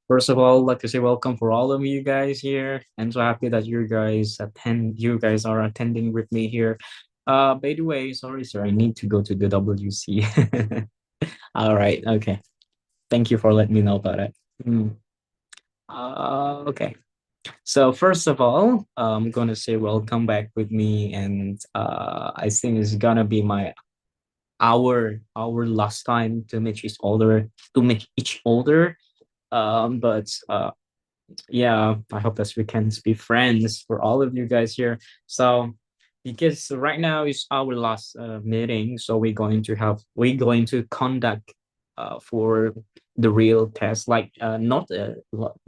First of all, I'd like to say welcome for all of you guys here. I'm so happy that you guys are attending with me here. By the way, sorry, sir, I need to go to the WC. All right, okay. Thank you for letting me know about it. Mm. Okay. So first of all, I'm gonna say welcome back with me, and I think it's gonna be our last time to meet each other. But yeah, I hope that we can be friends for all of you guys here. So because right now is our last meeting, so we're going to conduct for the real test, like not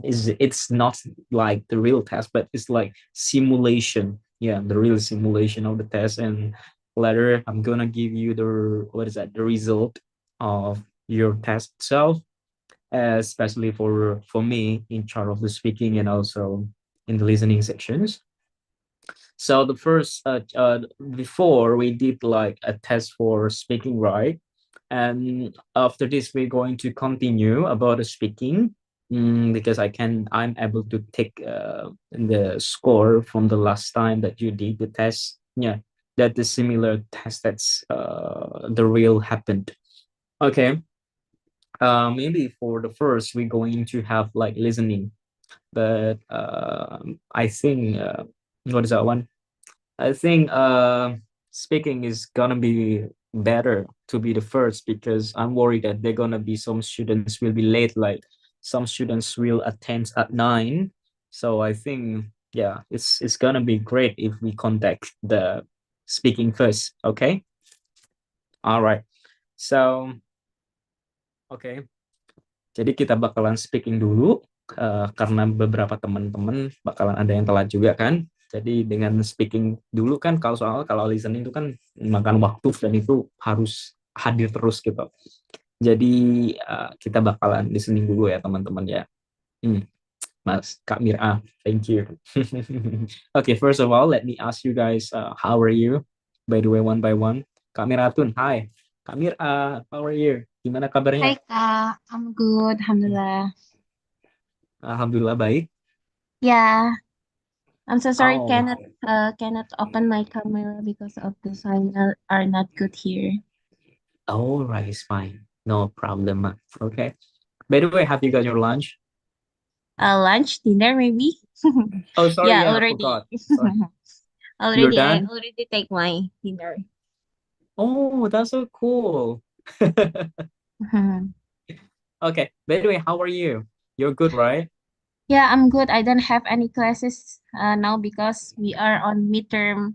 is it's not like the real test, but it's like simulation. Yeah, the real simulation of the test, and later I'm gonna give you the result of your test itself, especially for me in charge of the speaking and also in the listening sections. So the first before we did like a test for speaking, right? And after this we're going to continue about the speaking, because I'm able to take the score from the last time that you did the test. Yeah, that the similar test that's the real happened. Okay. Maybe for the first we're going to have like listening, but I think what is that one? I think speaking is gonna be better to be the first, because I'm worried that they're gonna be some students will be late, like some students will attend at 9. So I think, yeah, it's gonna be great if we conduct the speaking first. Okay. All right. So okay. Jadi kita bakalan speaking dulu, karena beberapa teman-teman bakalan ada yang telat juga kan. Jadi dengan speaking dulu kan, kalau listening itu kan makan waktu dan itu harus hadir terus gitu. Jadi kita bakalan listening dulu ya teman-teman ya. Mas Kak Mira, thank you. Okay, first of all, let me ask you guys, how are you? By the way, one by one. Kak Miratun, hi. Kak Mira, how are you? Gimana Hi kabarnya? Kak, I'm good, Alhamdulillah. Alhamdulillah baik. Yeah, I'm so sorry Oh, cannot open my camera because of the signal are not good here. all right, it's fine. No problem. Okay. By the way, have you got your lunch? Lunch, dinner maybe? Oh, sorry, Yeah, yeah, I already. forgot. Sorry. You're Already, I done? already take my dinner. Oh, that's so cool. Okay. By the way, how are you? You're good, right? Yeah, I'm good. I don't have any classes now because we are on midterm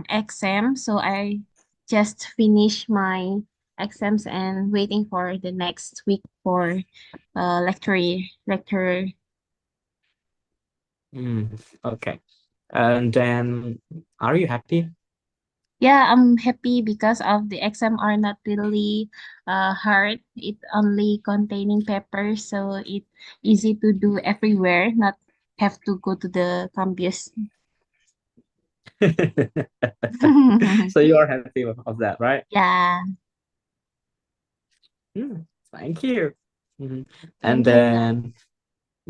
exam. So I just finished my exams and waiting for the next week for lecture. Okay. And then, are you happy? Yeah, I'm happy because of the exam are not really hard. It only containing papers, so it easy to do everywhere, not have to go to the campus. So you are happy of that, right? Yeah, Thank you. Mhm. And thank you, Kak. then,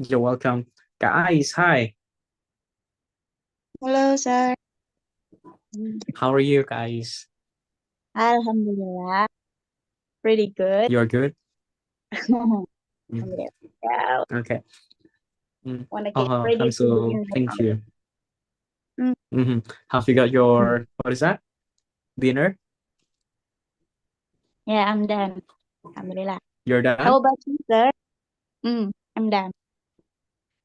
you're welcome. Guys, hi. Halo, Sir. How are you guys? Alhamdulillah, pretty good. You're good? Mm, Alhamdulillah. Yeah, okay. wanna get ready I'm to so begin the thank class. you. Mm, Have you got your, what is that? Dinner? yeah, I'm done. Alhamdulillah. You're How done? about you, sir? I'm done.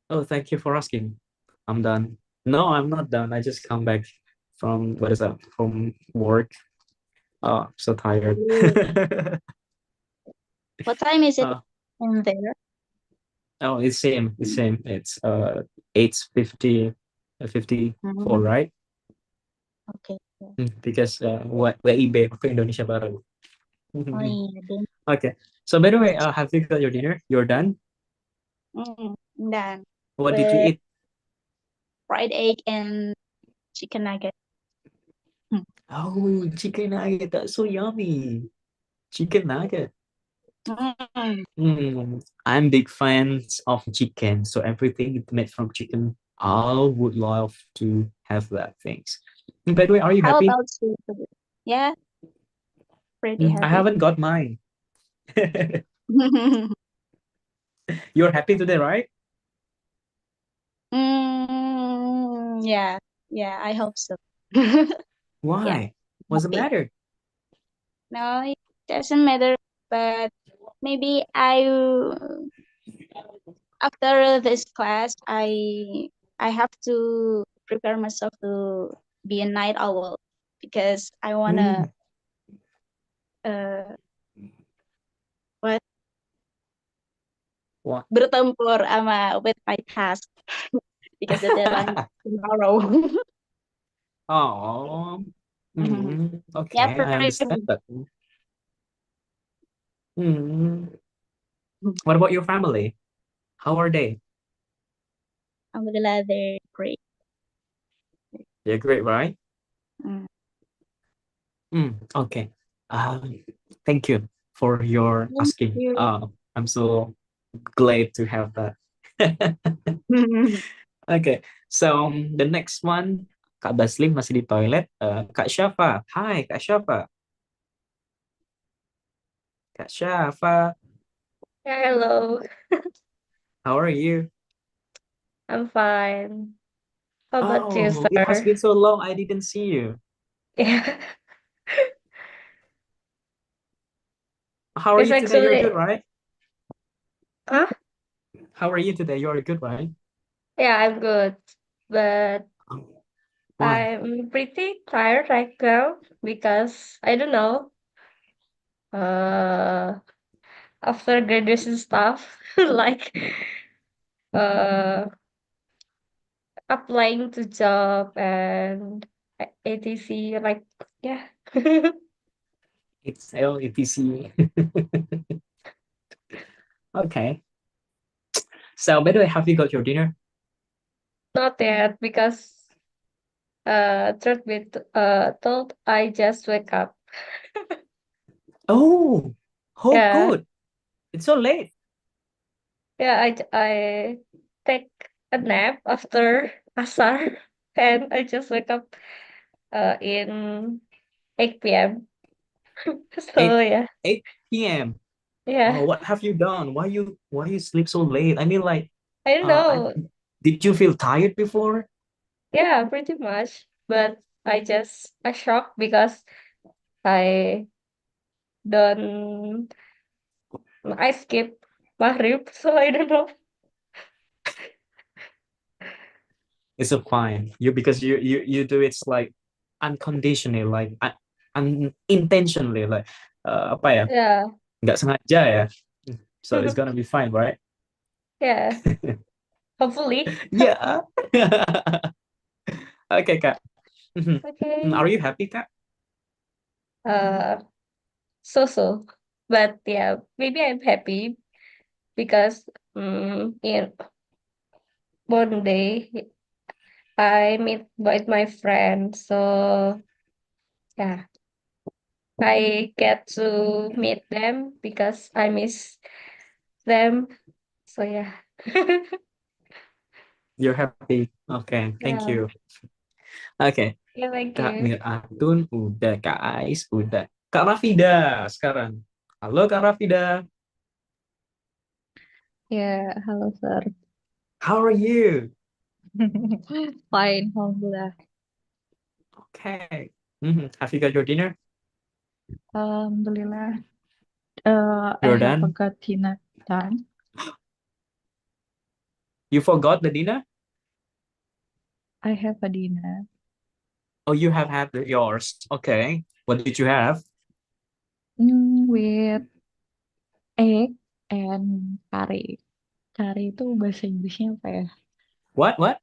Oh, thank you for asking. I'm done. No, I'm not done. I just come back from, what is that? From work. Oh, so tired. Ooh. What time is it uh, in there? oh, it's same. It's same. It's 8:50, 54, Mm, right? okay. Okay. Because WIB, waktu Indonesia Baru. Oh iya, deh. Okay. So by the way, have you got your dinner? You're done? I'm done What did you with eat? fried egg and chicken nugget. Mm. Oh, chicken nugget. That's so yummy. Chicken nugget. Mm. I'm big fans of chicken, so everything made from chicken, I would love to have that things. By the way, are you How happy? about you? Yeah, pretty I happy. haven't got mine. You're happy today, right? Yeah, yeah, I hope so. Yeah, Why? What's the happy. matter? No, it doesn't matter, but maybe after this class, I have to prepare myself to be a night owl because I wanna Mm, uh what what? bertempur with my task because the deadline is tomorrow. Oh, Yeah, okay, I understand pretty. that. Mm, what about your family? How are they? Alhamdulillah, they're great. They're great, right? Mm. Okay. Thank you for your Thank asking. you. I'm so glad to have that. Okay, so the next one, Kak Baslim masih di toilet. Kak Syafa, hi Kak Syafa. Kak Syafa, Hello, how are you? I'm fine. How about you, Oh, it has sir? been so long, I didn't see you. Yeah, How are it's you today? You're good, actually, right? huh? How are you today? You're good, right? Yeah, I'm good, but Oh, why? I'm pretty tired right now because I don't know. Uh, After graduation stuff, like uh, applying to job and ATC, like yeah. It's LETC. Okay. So, by the way, have you got your dinner? Not yet because truth be told, I just wake up. Oh, oh, Yeah. good. It's so late. Yeah, I take a nap after asar, and I just wake up in 8 p.m. So 8 yeah, 8 p.m. Oh, yeah. what have you done? Why you sleep so late? I mean, like, I don't uh, I, know. did you feel tired before? Yeah, pretty much. But I shocked because I don't I skip maghrib, so I don't know. It's so fine. You because you do it's like unconditionally, like unintentionally, like apa ya? Yeah, Nggak sengaja ya. So it's gonna be fine, right? yeah. Hopefully. Yeah. Okay, Kak. Are Okay. you happy, Kak? Uh, so. But yeah, maybe I'm happy because in one day I meet with my friends. So yeah, I get to meet them because I miss them. So yeah. You're happy. Okay, thank Yeah. you. Okay, Yeah, thank Kak you. Miratun udah, Kak Ais udah. Kak Rafida sekarang. Halo Kak Rafida. Ya, halo Sir. How are you? Fine, alhamdulillah. Okay. Have you got your dinner? Alhamdulillah. I You're have a done? got dinner done. You forgot the dinner? I have a dinner Oh, you have had yours. Okay. What did you have? with egg and curry. Curry itu bahasa Inggrisnya apa ya? What? What?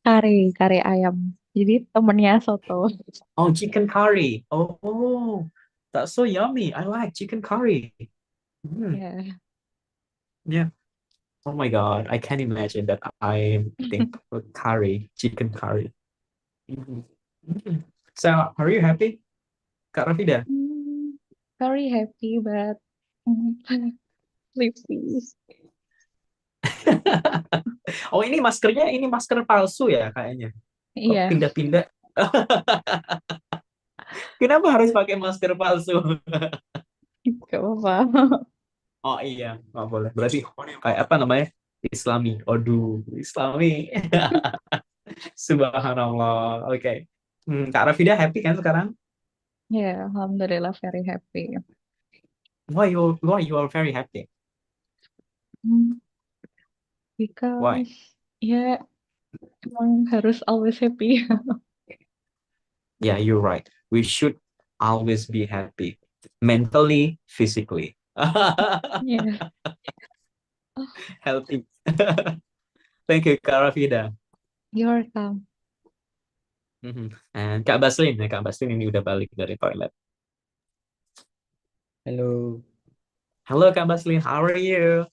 Curry ayam. Jadi temennya soto. Oh, chicken curry. Oh, That's so yummy. I like chicken curry. Mm, Yeah. yeah. Oh my God. I can't imagine that I think of curry, chicken curry. Mhm. Mhm. So, are you happy, Kak Rafida? Mm, very happy, but mm, sleepy. Oh, ini maskernya, ini masker palsu ya kayaknya. Kok Iya, pindah-pindah? Kenapa harus pakai masker palsu? gak apa-apa. Oh iya, nggak boleh. Berarti kayak apa namanya? Islami. Aduh, Islami. Subhanallah. Oke. Kak Rafida happy kan sekarang? Yeah, alhamdulillah very happy. Why you are very happy? Mm, Why? because ya emang harus always happy. Yeah, you're right. We should always be happy, mentally, physically. Yeah. Healthy. Thank you, Kak Rafida. You're welcome. And Kak Baslin, Kak Baslin ini udah balik dari toilet. Hello, Halo Kak Baslin, how are you?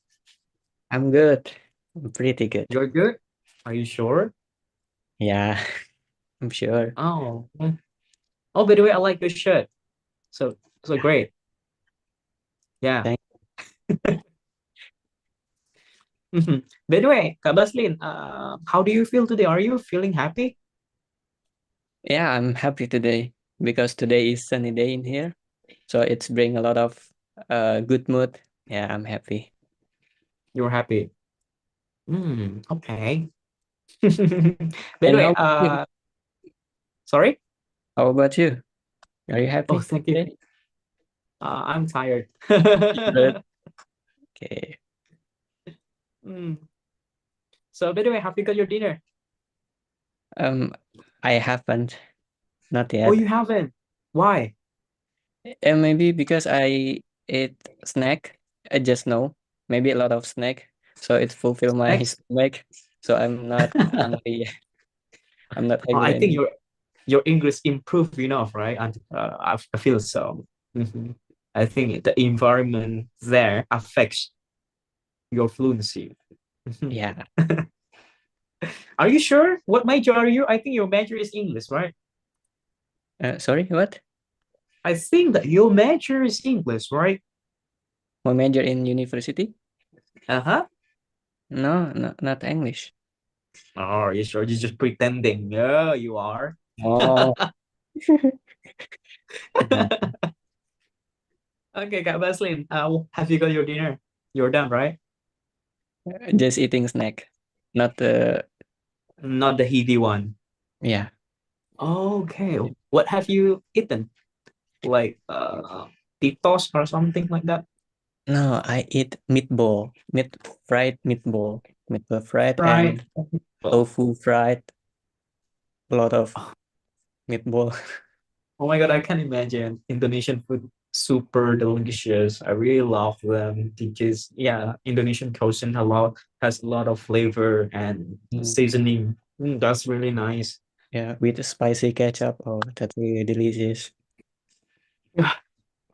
I'm good. I'm pretty good. You're good? Are you sure? Yeah, I'm sure. Oh. Oh, by the way, I like your shirt. So great. Yeah. Thank By the way, Kak Baslin, how do you feel today? Are you feeling happy? Yeah, I'm happy today because today is sunny day in here. So it's bring a lot of good mood. Yeah, I'm happy. You're happy. Okay. By the And way, how about you? sorry? How about you? Are you Oh, happy thank you. today? I'm tired. Good. Okay. Mm. So, by the way, have you got your dinner? Um, I haven't, not Oh, yet. you haven't. Why? And maybe because I ate snack, I just know, maybe a lot of snack, so it fulfill my Snacks? stomach. So I'm not hungry. I'm not Oh, hungry I think anymore. your English improved enough, right? And I feel so. Mhm. I think the environment there affects your fluency. Mhm. Yeah. Are you sure? What major are you? I think your major is English, right? Sorry, what? I think that your major is English, right? My major in university? Uh-huh. No, no, not English. Oh, are you sure? You're just pretending. Yeah, you are. Oh, no. Okay, Kak Baslin, have you got your dinner? You're done, right? Just eating snack, not Not the heavy one. yeah. Okay. What have you eaten? Like Titos or something like that? No, I eat meatball, fried meatball fried Right. and Well, tofu fried. A lot of meatball. oh my God, I can imagine Indonesian food super delicious. I really love them because yeah, Indonesian cuisine has a lot of flavor and Mm, seasoning. That's really nice. yeah, with the spicy ketchup. Oh, that's really delicious.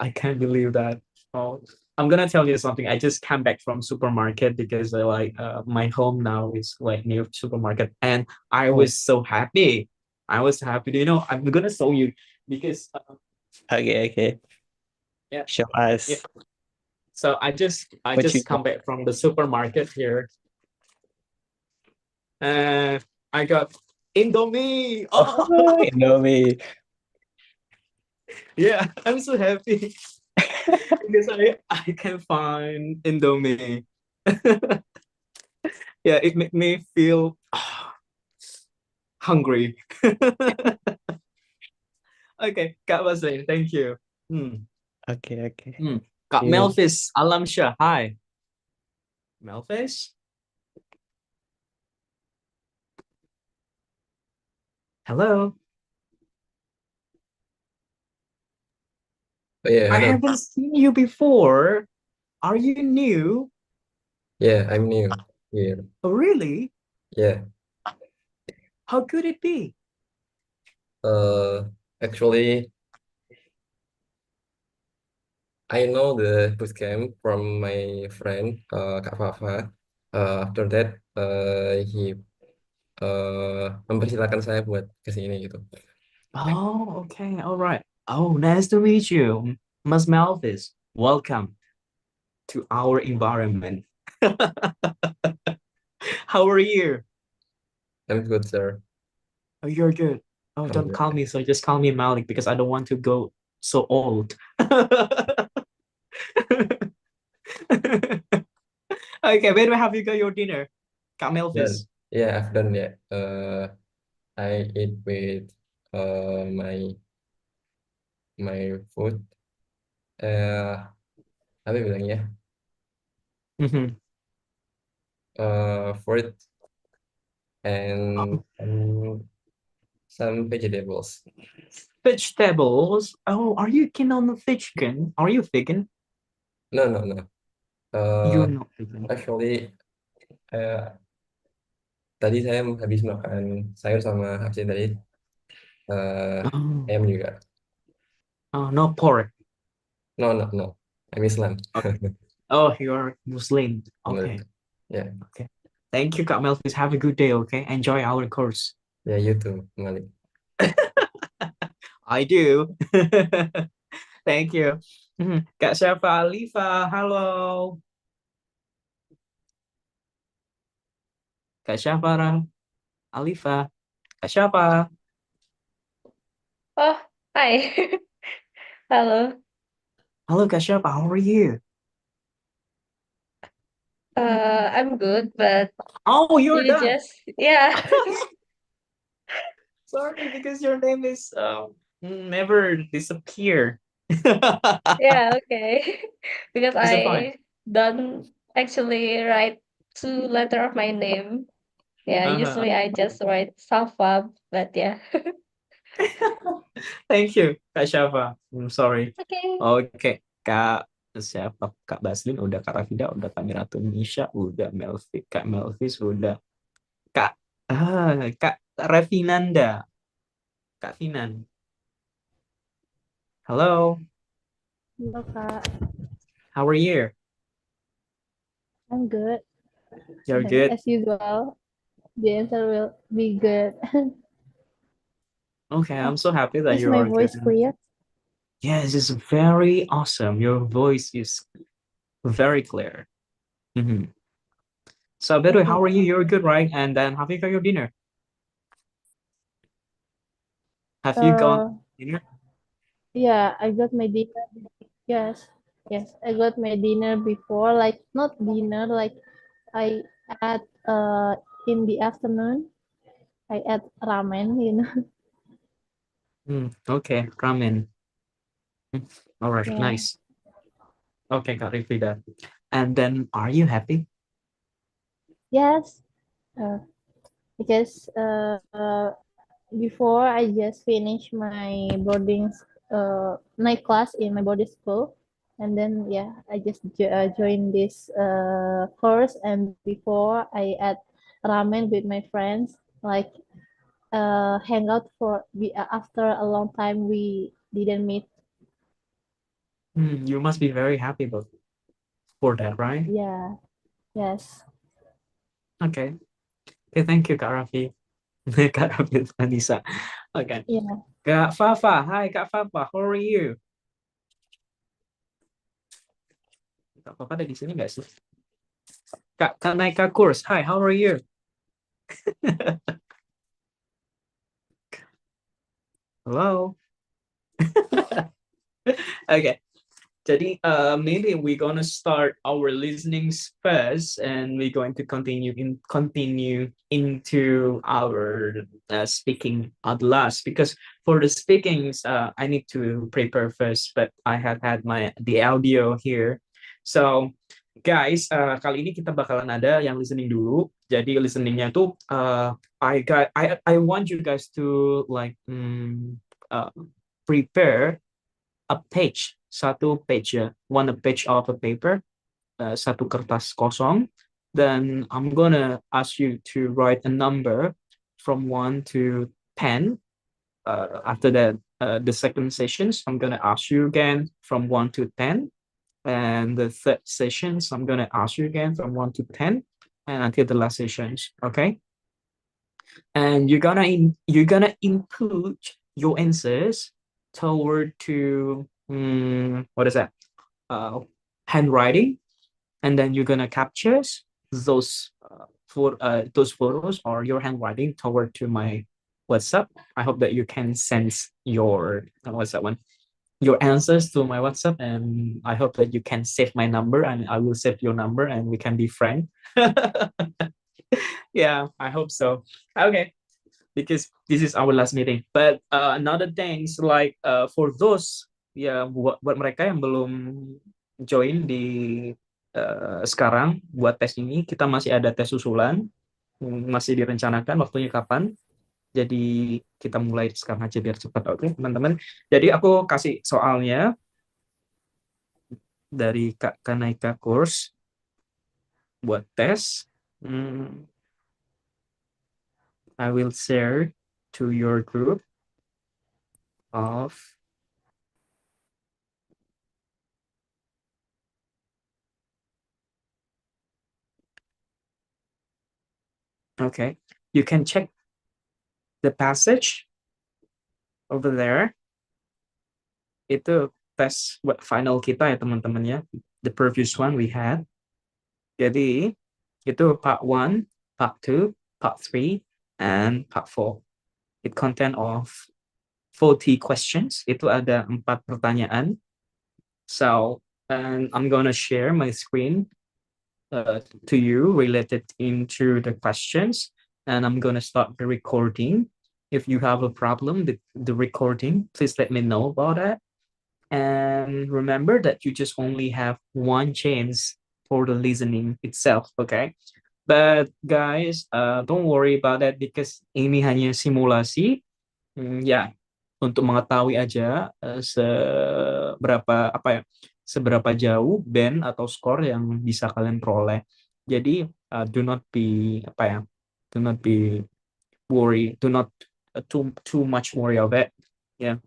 I can't believe that. Oh, I'm gonna tell you something. I just came back from supermarket because I my home now is like near supermarket, and I Oh, was so happy. I was happy. You know, I'm gonna show you because okay, okay. yeah, Show yeah. us So I what you just come back from the supermarket here, and I got Indomie. Oh, Oh, Indomie. yeah, I'm so happy because I can find Indomie. Yeah, it made me feel hungry. Okay, Kak Basin, thank you. Hmm. Okay, okay. Hmm. Kak You Melvis Alamsyah, hi. Melvis? Hello. Oh, yeah, I hello. haven't seen you before. Are you new? Yeah, I'm new here. Oh, really? Yeah. How could it be? Uh, Actually, I know the bootcamp from my friend Kak Fafa. After that he mempersilahkan saya buat kesini gitu. Oh, okay, all right. Oh, nice to meet you, Ms. Malvis. Welcome to our environment. How are you? I'm good, sir. Oh, you're good. Oh, don't call me so. Just call me Malik because I don't want to go so old. Okay, where have you got your dinner? Kak Done. Melvis. Yeah, I've done that. I eat with my food. Apa bilangnya? Mhm. Fruit and some vegetables. Vegetables. Oh, are you keen on the vegan? Are you vegan? No. You're not vegan. Actually, tadi saya habis makan sayur sama habis tadi Oh, ayam juga. no pork. No. I'm Islam. Oh, you're Muslim. Bener. Okay. Yeah. Okay. Thank you, Kak Melvis. Have a good day, okay? Enjoy our course. Yeah, you too, Malik. I do. Thank you. Kak Syafa Alifa, halo. Kak Syafa Alifa. Kak Syafa. Oh, hi. Hello. Hello, Kak Syafa. How are you? I'm good, but Oh, you're you done. just, yeah. Sorry, because your name is never disappear. Yeah, okay. Because Is it fine? I don't actually write two letter of my name. Yeah, Uh-huh. usually I just write Safa, but yeah. Thank you, Kak Syafa. I'm sorry. Okay. Oke, Kak siapa? Kak Baslin udah, Kak Rafida udah, Kak Miratun Nisha udah, Kak Melvis udah, Kak Revinanda, Kak Finan. Hello, Hello, Kak. how are you? I'm good. You're good? As usual, the answer will be good. Okay, I'm so happy that Is you my are good. voice clear? Yes, it's very awesome. Your voice is very clear. Mhm. So, by the way, Okay. how are you? You're good, right? And then have you got your dinner? Have you gone Uh, dinner? yeah, I got my dinner. Yes, yes, I got my dinner before. Like not dinner, like I had in the afternoon. I ate ramen. Okay, ramen. All right, Yeah. nice. Okay, Kak Rifida. And then, are you happy? Yes. Because before I just finished my night class in my boarding school, and then yeah, I just joined this course. And before I ate ramen with my friends, like hang out after a long time we didn't meet. You must be very happy for that, right? Yeah. Yes. Okay. Okay, thank you, Kak Raffi. Kak Raffi Anissa. Okay. Yeah. Kak Fafa. Hi, Kak Fafa. How are you? Kak Fafa ada di sini nggak sih? Kak Naika Kurs. Hi, how are you? Hello. Okay. Jadi, maybe we're gonna start our listenings first, and we're going to continue into our speaking at last. Because for the speakings, I need to prepare first, but I have had the audio here. So, guys, kali ini kita bakalan ada yang listening dulu. Jadi listeningnya tuh, I want you guys to like prepare a page, satu page ya, one page of a paper, satu kertas kosong. Then I'm gonna ask you to write a number from 1 to 10. After that, the second sessions, I'm gonna ask you again from 1 to 10. And the third sessions, I'm gonna ask you again from 1 to 10 and until the last sessions, okay? And you're gonna input your answers toward to what is that? Handwriting, and then you're gonna capture those those photos or your handwriting toward to my WhatsApp. I hope that you can send your what's that one? Your answers to my WhatsApp, and I hope that you can save my number, and I will save your number, and we can be friends. Yeah, I hope so. Okay, because this is our last meeting. But another things like for those ya buat mereka yang belum join di sekarang buat tes ini, kita masih ada tes susulan, masih direncanakan waktunya kapan. Jadi kita mulai sekarang aja biar cepat, oke teman-teman. Jadi aku kasih soalnya dari Kak Kanaika Course buat tes. I will share to your group of okay. You can check the passage over there. Itu tes buat final kita ya teman-teman ya. The previous one we had. Jadi itu part 1, part 2, part 3, and part 4. It content of 40 questions. Itu ada 4 pertanyaan. So, and I'm gonna share my screen to you related into the questions, and I'm gonna start the recording. If you have a problem with the recording, please let me know about that. And remember that you just only have one chance for the listening itself, okay? But guys, don't worry about that because ini hanya simulasi. Ya, untuk mengetahui aja seberapa jauh band atau skor yang bisa kalian peroleh. Jadi do not be worry, do not too much worry of it, yeah.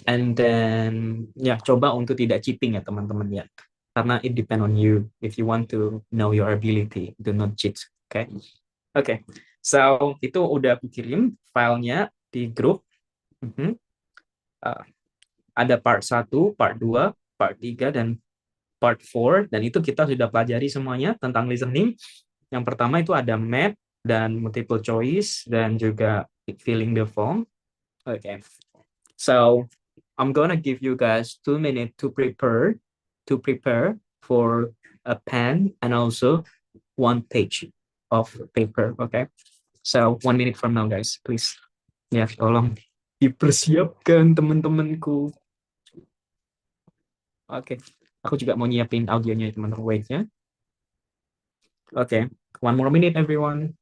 And then coba untuk tidak cheating ya teman-teman ya, karena it depend on you. If you want to know your ability, do not cheat, okay. So itu udah kirim filenya di grup. Ada part 1, part 2, part 3, dan part 4, dan itu kita sudah pelajari semuanya tentang listening. Yang pertama itu ada map dan multiple choice dan juga filling the form. Okay. So I'm gonna give you guys 2 minutes to prepare for a pen and also 1 page of paper. Okay. So 1 minute from now, guys, please. Ya, tolong dipersiapkan teman-temanku. Oke. Aku juga mau nyiapin audionya teman-teman. Wait ya. Oke. 1 more minute, everyone.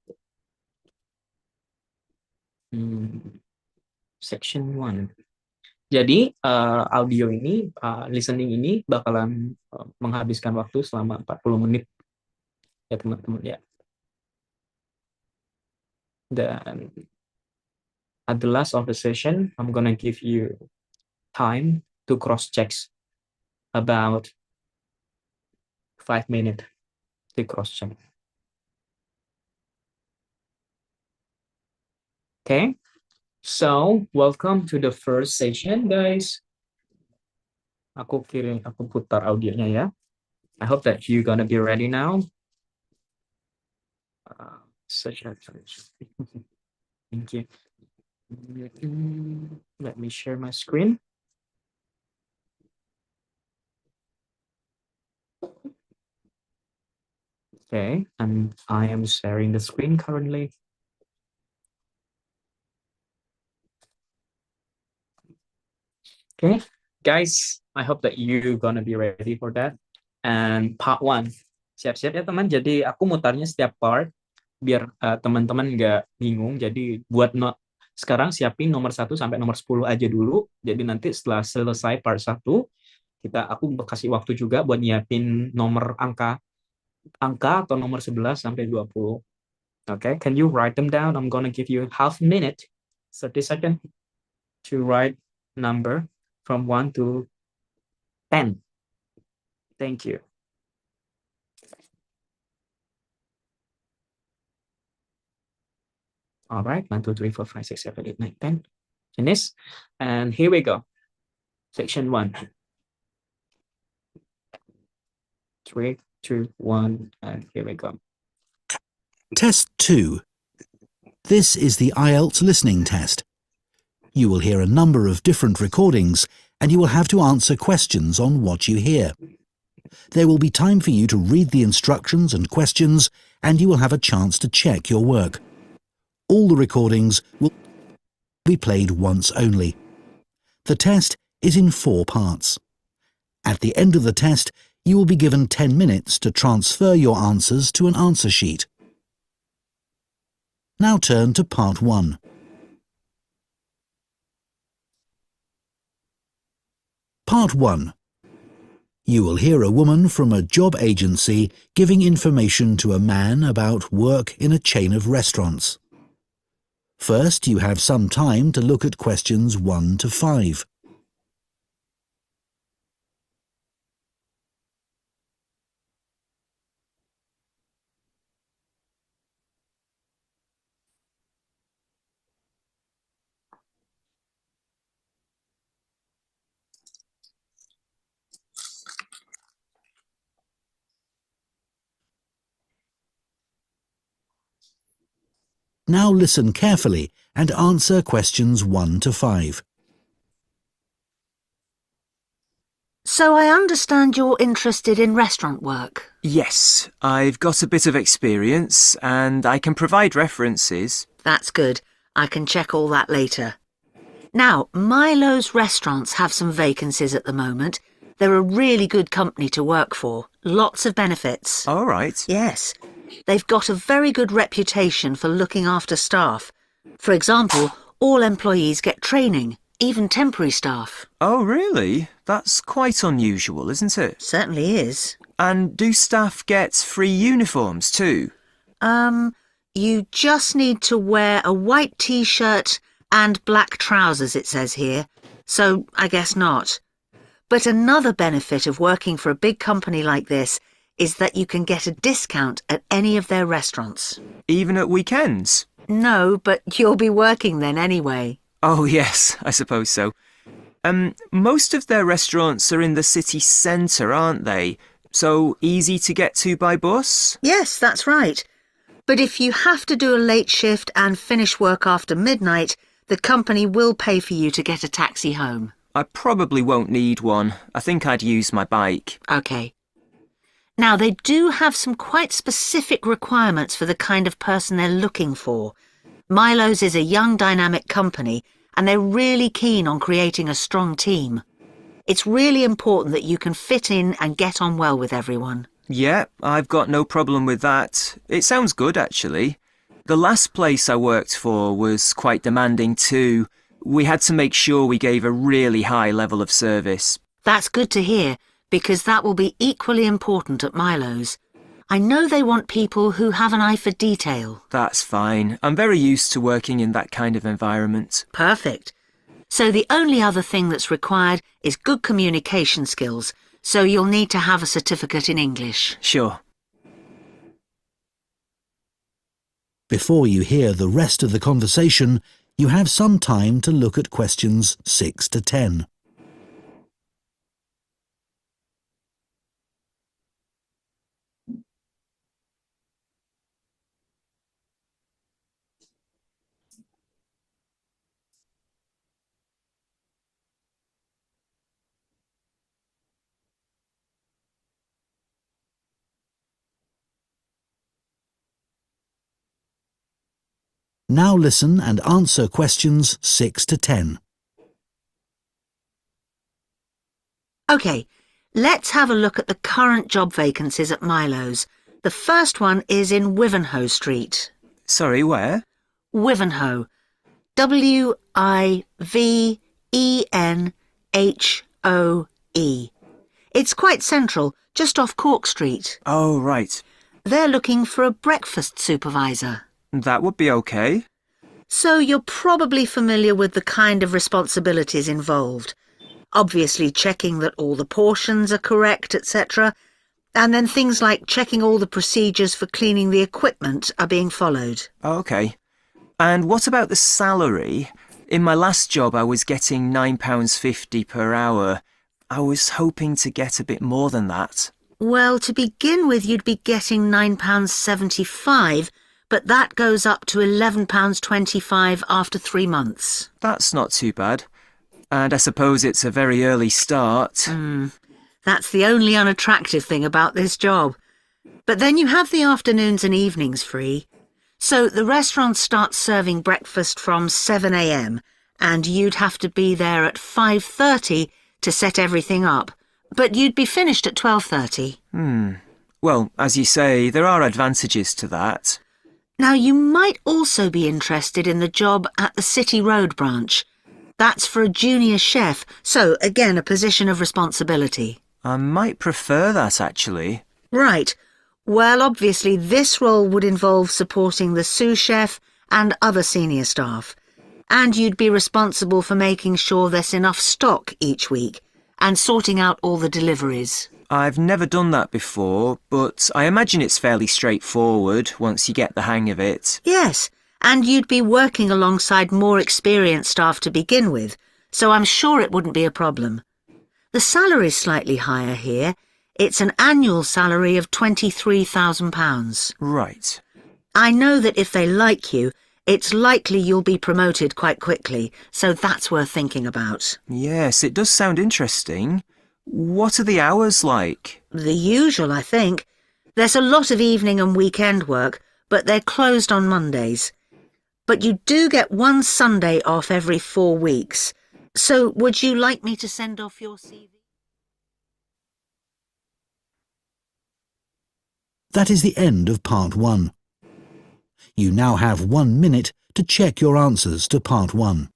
Section 1. Jadi audio ini, listening ini bakalan menghabiskan waktu selama 40 menit ya teman-teman ya. Dan at the last of the session, I'm gonna give you time to cross-check about 5 minutes to cross-check. Okay. So, welcome to the first session, guys. Aku putar audionya ya. I hope that you're gonna be ready now. Thank you. Let me share my screen. Okay, and I am sharing the screen currently. Okay, guys, I hope that you're gonna be ready for that. And part 1, siap-siap ya teman. Jadi aku mutarnya setiap part biar teman-teman nggak bingung. Jadi buat sekarang siapin nomor 1 sampai nomor 10 aja dulu. Jadi nanti setelah selesai part 1, aku kasih waktu juga buat nyiapin nomor angka atau nomor 11 sampai 20. Okay, can you write them down? I'm gonna give you half minute, 30 seconds to write number from 1 to 10. Thank you. All right, 1, 2, 3, 4, 5, 6, 7, 8, 9, 10. Finish. And here we go. Section 1. 3, 2, 1, and here we go. Test 2. This is the IELTS listening test. You will hear a number of different recordings and you will have to answer questions on what you hear. There will be time for you to read the instructions and questions and you will have a chance to check your work. All the recordings will be played once only. The test is in 4 parts. At the end of the test, you will be given 10 minutes to transfer your answers to an answer sheet. Now turn to part 1. Part 1. You will hear a woman from a job agency giving information to a man about work in a chain of restaurants. First, you have some time to look at questions 1 to 5. Now listen carefully and answer questions 1 to 5. So I understand you're interested in restaurant work? Yes, I've got a bit of experience and I can provide references. That's good. I can check all that later. Now, Milo's restaurants have some vacancies at the moment. They're a really good company to work for. Lots of benefits. All right. Yes. They've got a very good reputation for looking after staff. For example, all employees get training, even temporary staff. Oh, really? That's quite unusual, isn't it? Certainly is. And do staff get free uniforms too? You just need to wear a white t-shirt and black trousers, it says here. So I guess not. But another benefit of working for a big company like this is that you can get a discount at any of their restaurants. Even at weekends? No, but you'll be working then anyway. Oh, yes, I suppose so. Most of their restaurants are in the city centre, aren't they? So easy to get to by bus? Yes, that's right. But if you have to do a late shift and finish work after midnight, the company will pay for you to get a taxi home. I probably won't need one. I think I'd use my bike. OK. Now, they do have some quite specific requirements for the kind of person they're looking for. Milo's is a young, dynamic company, and they're really keen on creating a strong team. It's really important that you can fit in and get on well with everyone. Yeah, I've got no problem with that. It sounds good, actually. The last place I worked for was quite demanding too. We had to make sure we gave a really high level of service. That's good to hear, because that will be equally important at Milo's. I know they want people who have an eye for detail. That's fine. I'm very used to working in that kind of environment. Perfect. So the only other thing that's required is good communication skills, so you'll need to have a certificate in English. Sure. Before you hear the rest of the conversation, you have some time to look at questions 6 to 10. Now listen and answer questions 6 to 10. OK, let's have a look at the current job vacancies at Milo's. The first one is in Wivenhoe Street. Sorry, where? Wivenhoe. W-I-V-E-N-H-O-E. It's quite central, just off Cork Street. Oh, right. They're looking for a breakfast supervisor. That would be okay. So you're probably familiar with the kind of responsibilities involved. obviously checking that all the portions are correct, etc. And then things like checking all the procedures for cleaning the equipment are being followed. Okay. And what about the salary? In my last job, I was getting £9.50 per hour. I was hoping to get a bit more than that. Well, to begin with, you'd be getting £9.75, but that goes up to £11.25 after 3 months. That's not too bad. And I suppose it's a very early start. That's the only unattractive thing about this job. But then you have the afternoons and evenings free. So the restaurant starts serving breakfast from 7 a.m. and you'd have to be there at 5:30 to set everything up. But you'd be finished at 12:30. Well, as you say, there are advantages to that. Now, you might also be interested in the job at the City Road branch. That's for a junior chef, so again, a position of responsibility. I might prefer that, actually. Right. Well, obviously, this role would involve supporting the sous chef and other senior staff. And you'd be responsible for making sure there's enough stock each week and sorting out all the deliveries. I've never done that before, but I imagine it's fairly straightforward once you get the hang of it. Yes, and you'd be working alongside more experienced staff to begin with, so I'm sure it wouldn't be a problem. The salary's slightly higher here. It's an annual salary of £23,000. Right. I know that if they like you, it's likely you'll be promoted quite quickly, so that's worth thinking about. Yes, it does sound interesting. What are the hours like? The usual, I think. There's a lot of evening and weekend work, but they're closed on Mondays. But you do get one Sunday off every 4 weeks. So would you like me to send off your CV? That is the end of part 1. You now have 1 minute to check your answers to part 1.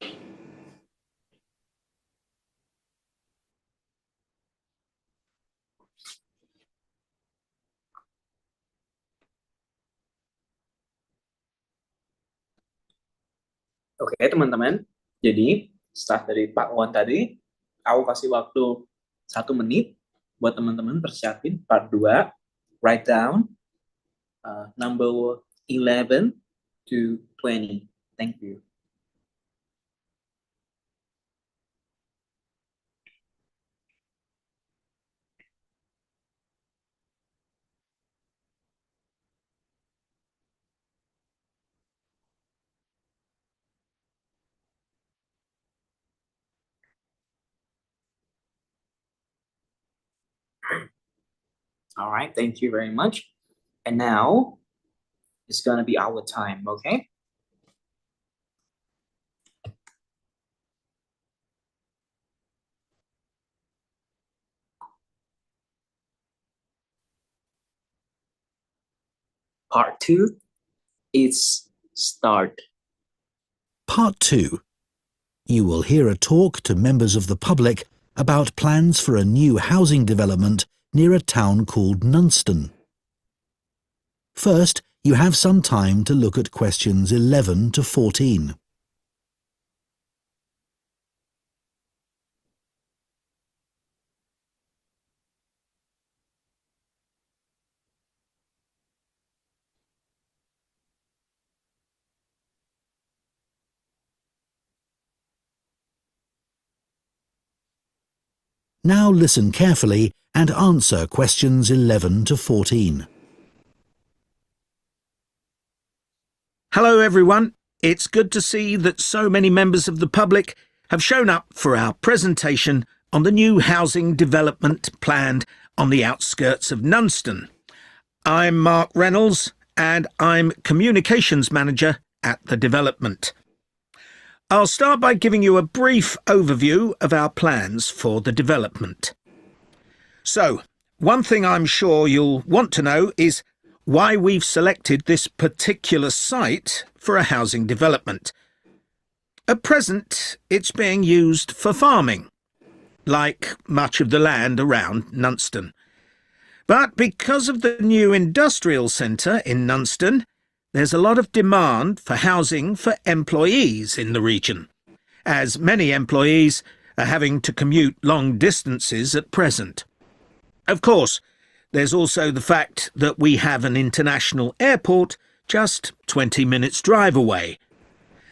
Oke, teman-teman. Jadi, start dari part 1 tadi, aku kasih waktu 1 menit buat teman-teman persiapin part 2. Write down number 11 to 20. Thank you. All right, thank you very much. And now it's gonna be our time, okay? Part 2 is start. Part 2. You will hear a talk to members of the public about plans for a new housing development near a town called Nunston. First, you have some time to look at questions 11 to 14. Now listen carefully and answer questions 11 to 14. Hello everyone. It's good to see that so many members of the public have shown up for our presentation on the new housing development planned on the outskirts of Nunston. I'm Mark Reynolds and I'm Communications Manager at the development. I'll start by giving you a brief overview of our plans for the development. So, one thing I'm sure you'll want to know is why we've selected this particular site for a housing development. At present, it's being used for farming, like much of the land around Nunston. But because of the new industrial centre in Nunston, there's a lot of demand for housing for employees in the region, as many employees are having to commute long distances at present. Of course, there's also the fact that we have an international airport just 20 minutes drive away.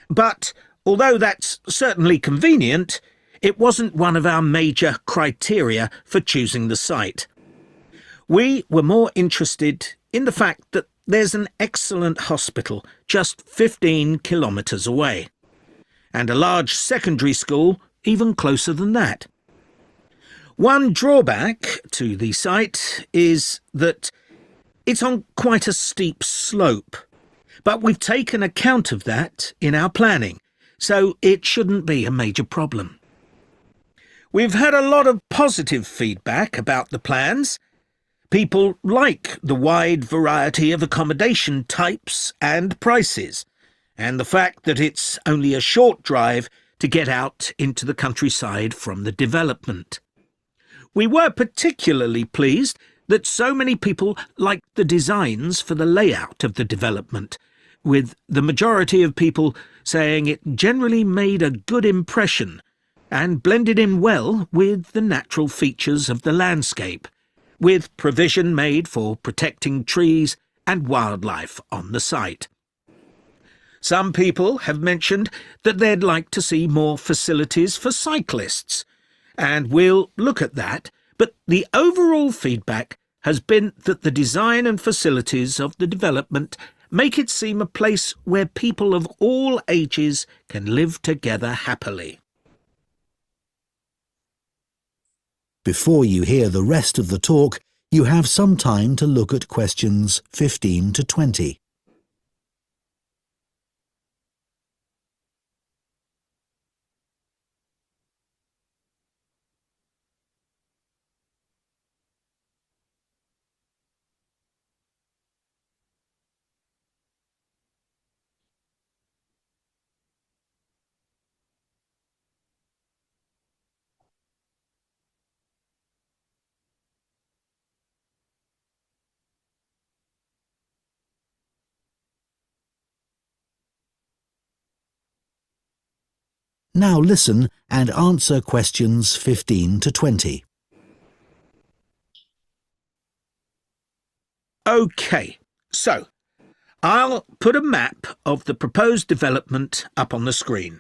But although that's certainly convenient, it wasn't one of our major criteria for choosing the site. We were more interested in the fact that there's an excellent hospital just 15 kilometres away, and a large secondary school even closer than that. One drawback to the site is that it's on quite a steep slope, but we've taken account of that in our planning, so it shouldn't be a major problem. We've had a lot of positive feedback about the plans. People like the wide variety of accommodation types and prices, and the fact that it's only a short drive to get out into the countryside from the development. We were particularly pleased that so many people liked the designs for the layout of the development, with the majority of people saying it generally made a good impression and blended in well with the natural features of the landscape, with provision made for protecting trees and wildlife on the site. Some people have mentioned that they'd like to see more facilities for cyclists, and we'll look at that, but the overall feedback has been that the design and facilities of the development make it seem a place where people of all ages can live together happily. Before you hear the rest of the talk, you have some time to look at questions 15 to 20. Now listen and answer questions 15 to 20. OK, so I'll put a map of the proposed development up on the screen.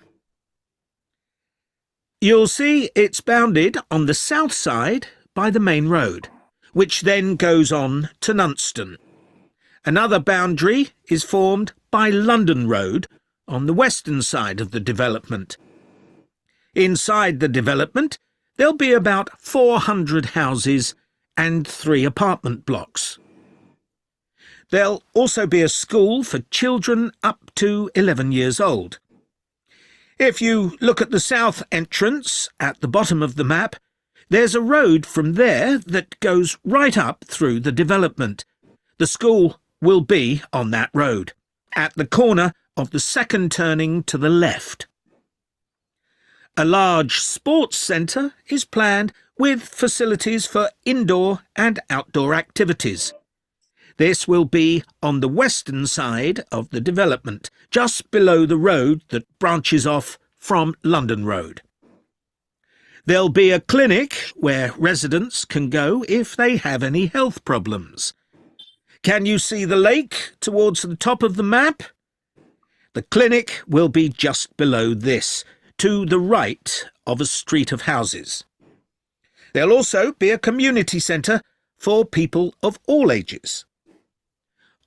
You'll see it's bounded on the south side by the main road, which then goes on to Nunston. Another boundary is formed by London Road on the western side of the development. Inside the development, there'll be about 400 houses and 3 apartment blocks. There'll also be a school for children up to 11 years old. If you look at the south entrance at the bottom of the map, there's a road from there that goes right up through the development. The school will be on that road, at the corner of the second turning to the left. A large sports centre is planned with facilities for indoor and outdoor activities. This will be on the western side of the development, just below the road that branches off from London Road. There'll be a clinic where residents can go if they have any health problems. Can you see the lake towards the top of the map? The clinic will be just below this, to the right of a street of houses. There'll also be a community centre for people of all ages.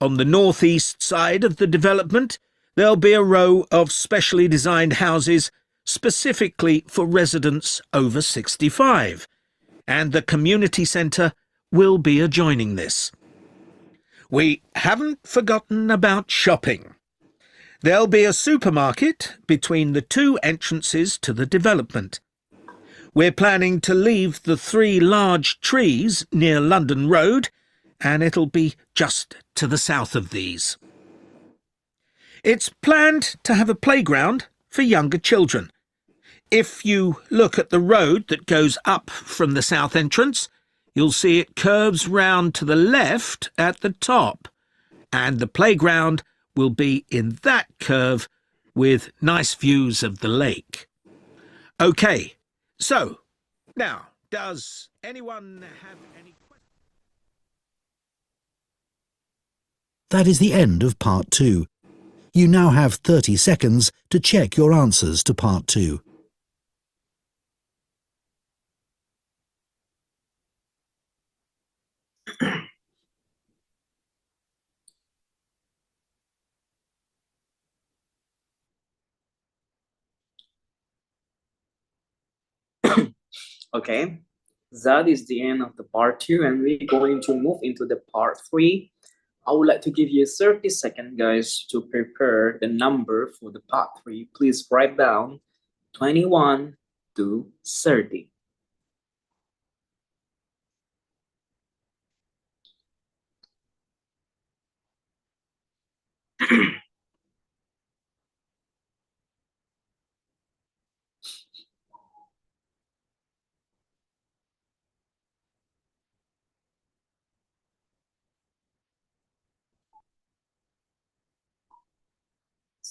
On the northeast side of the development, there'll be a row of specially designed houses specifically for residents over 65, and the community centre will be adjoining this. We haven't forgotten about shopping. There'll be a supermarket between the 2 entrances to the development. We're planning to leave the 3 large trees near London Road, and it'll be just to the south of these. It's planned to have a playground for younger children. If you look at the road that goes up from the south entrance, you'll see it curves round to the left at the top, and the playground will be in that curve with nice views of the lake. OK, So, now, does anyone have any questions? That is the end of part 2. You now have 30 seconds to check your answers to part 2. Okay, that is the end of the part 2, and we're going to move into the part 3. I would like to give you 30 seconds, guys, to prepare the number for the part 3. Please write down 21 to 30.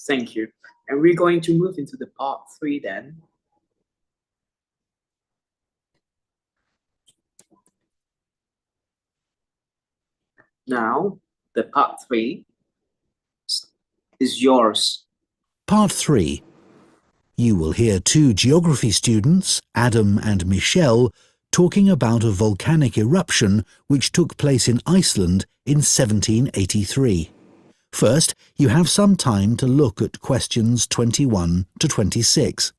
Thank you. And we're going to move into the part 3 then. Now, the part 3 is yours. Part 3. You will hear 2 geography students, Adam and Michelle, talking about a volcanic eruption which took place in Iceland in 1783. First, you have some time to look at questions 21 to 26.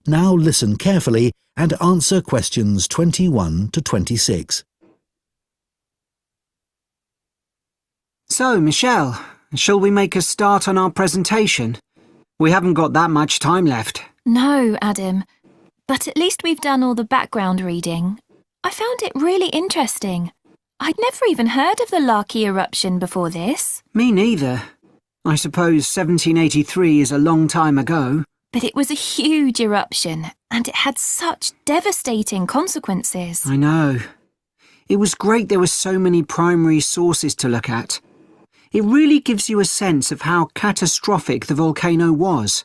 Now listen carefully and answer questions 21 to 26. So, Michelle, shall we make a start on our presentation? We haven't got that much time left. No, Adam, but at least we've done all the background reading. I found it really interesting. I'd never even heard of the Laki eruption before this. Me neither. I suppose 1783 is a long time ago. But it was a huge eruption, and it had such devastating consequences. I know. It was great there were so many primary sources to look at. It really gives you a sense of how catastrophic the volcano was.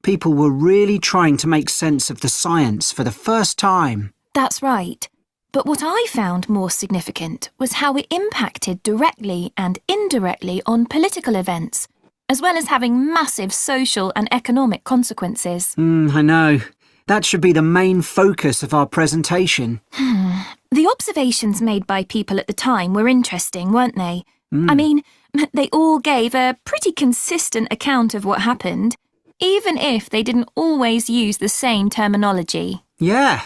People were really trying to make sense of the science for the first time. That's right. But what I found more significant was how it impacted directly and indirectly on political events, as well as having massive social and economic consequences. I know. That should be the main focus of our presentation. The observations made by people at the time were interesting, weren't they? I mean, they all gave a pretty consistent account of what happened, even if they didn't always use the same terminology. Yeah.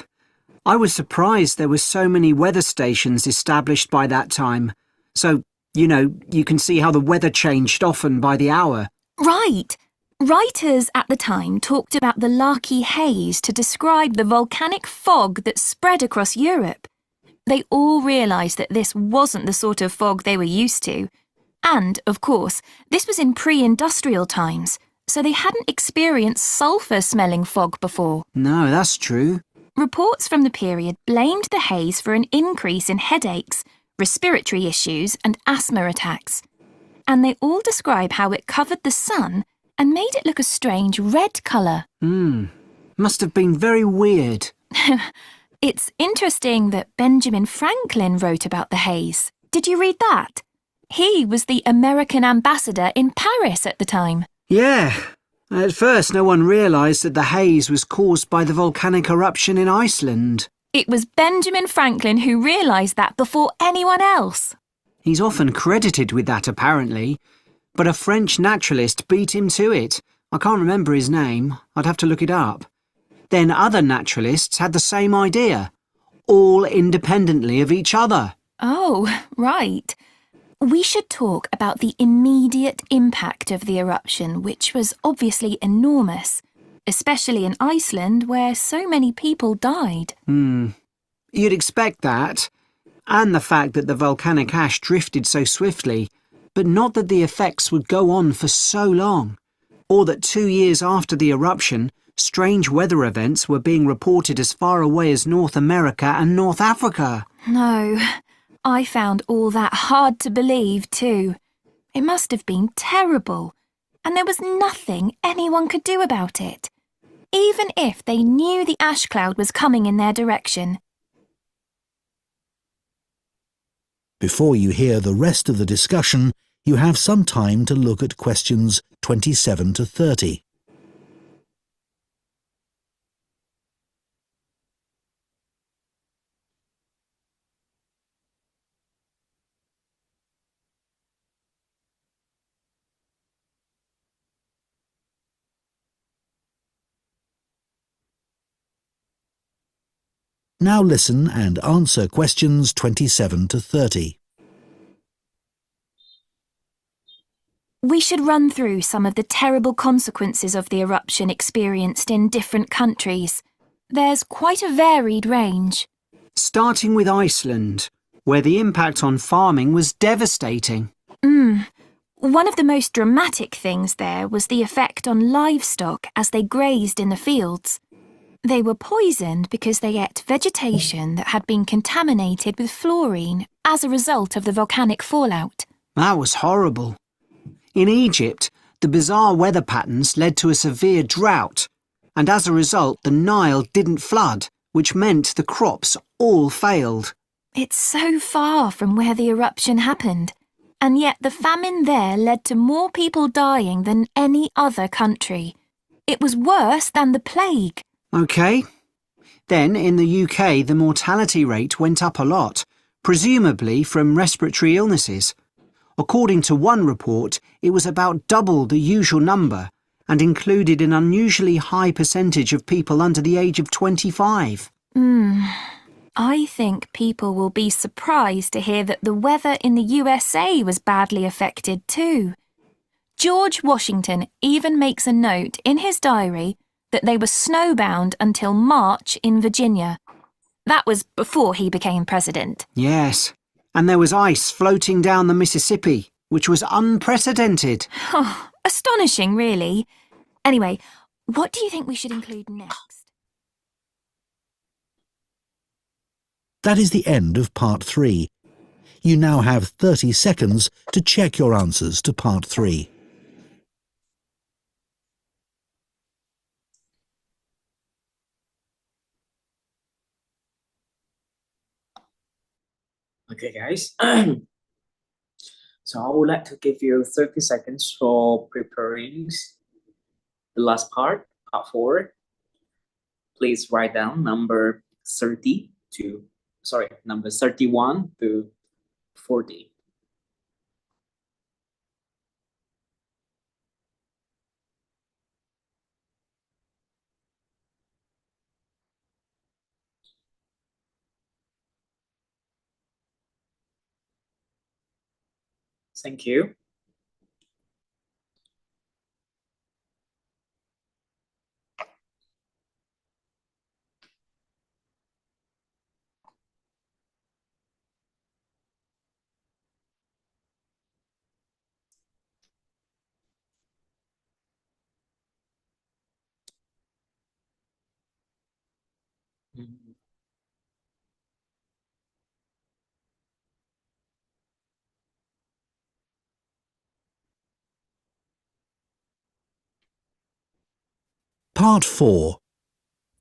I was surprised there were so many weather stations established by that time. So, you know, you can see how the weather changed often by the hour. Right. Writers at the time talked about the Laki haze to describe the volcanic fog that spread across Europe. They all realised that this wasn't the sort of fog they were used to. And, of course, this was in pre-industrial times, so they hadn't experienced sulphur-smelling fog before. No, that's true. Reports from the period blamed the haze for an increase in headaches, respiratory issues and asthma attacks. And they all describe how it covered the sun and made it look a strange red colour. Must have been very weird. It's interesting that Benjamin Franklin wrote about the haze. Did you read that? He was the American ambassador in Paris at the time. Yeah. At first, no one realised that the haze was caused by the volcanic eruption in Iceland. It was Benjamin Franklin who realised that before anyone else. He's often credited with that, apparently. But a French naturalist beat him to it. I can't remember his name. I'd have to look it up. Then other naturalists had the same idea, all independently of each other. Oh, right. We should talk about the immediate impact of the eruption, which was obviously enormous, especially in Iceland, where so many people died. You'd expect that, and the fact that the volcanic ash drifted so swiftly, but not that the effects would go on for so long, or that 2 years after the eruption, strange weather events were being reported as far away as North America and North Africa. No, I found all that hard to believe too. It must have been terrible, and there was nothing anyone could do about it, even if they knew the ash cloud was coming in their direction. Before you hear the rest of the discussion, you have some time to look at questions 27 to 30. Now listen and answer questions 27 to 30. We should run through some of the terrible consequences of the eruption experienced in different countries. There's quite a varied range. Starting with Iceland, where the impact on farming was devastating. One of the most dramatic things there was the effect on livestock as they grazed in the fields. They were poisoned because they ate vegetation that had been contaminated with fluorine as a result of the volcanic fallout. That was horrible. In Egypt, the bizarre weather patterns led to a severe drought, and as a result the Nile didn't flood, which meant the crops all failed. It's so far from where the eruption happened, and yet the famine there led to more people dying than any other country. It was worse than the plague. OK. Then, in the UK, the mortality rate went up a lot, presumably from respiratory illnesses. According to one report, it was about double the usual number and included an unusually high percentage of people under the age of 25. I think people will be surprised to hear that the weather in the USA was badly affected too. George Washington even makes a note in his diary that they were snowbound until March in Virginia. That was before he became president. Yes, and there was ice floating down the Mississippi, which was unprecedented. Oh, astonishing, really. Anyway, what do you think we should include next? That is the end of part 3. You now have 30 seconds to check your answers to part 3. Okay, guys. So I would like to give you 30 seconds for preparing the last part, part 4. Please write down number 31 to 40. Thank you. Part 4.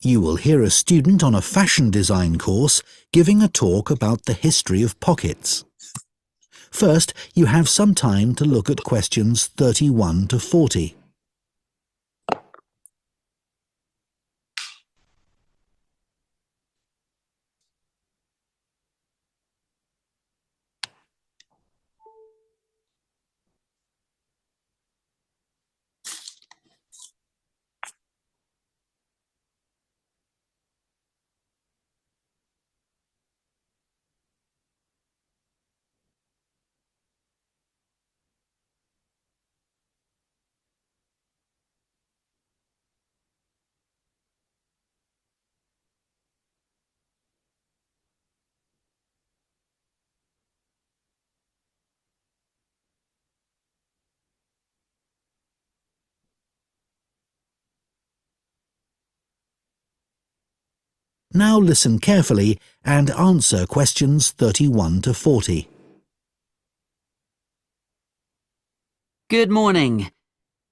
You will hear a student on a fashion design course giving a talk about the history of pockets. First, you have some time to look at questions 31 to 40. Now listen carefully and answer questions 31 to 40. Good morning.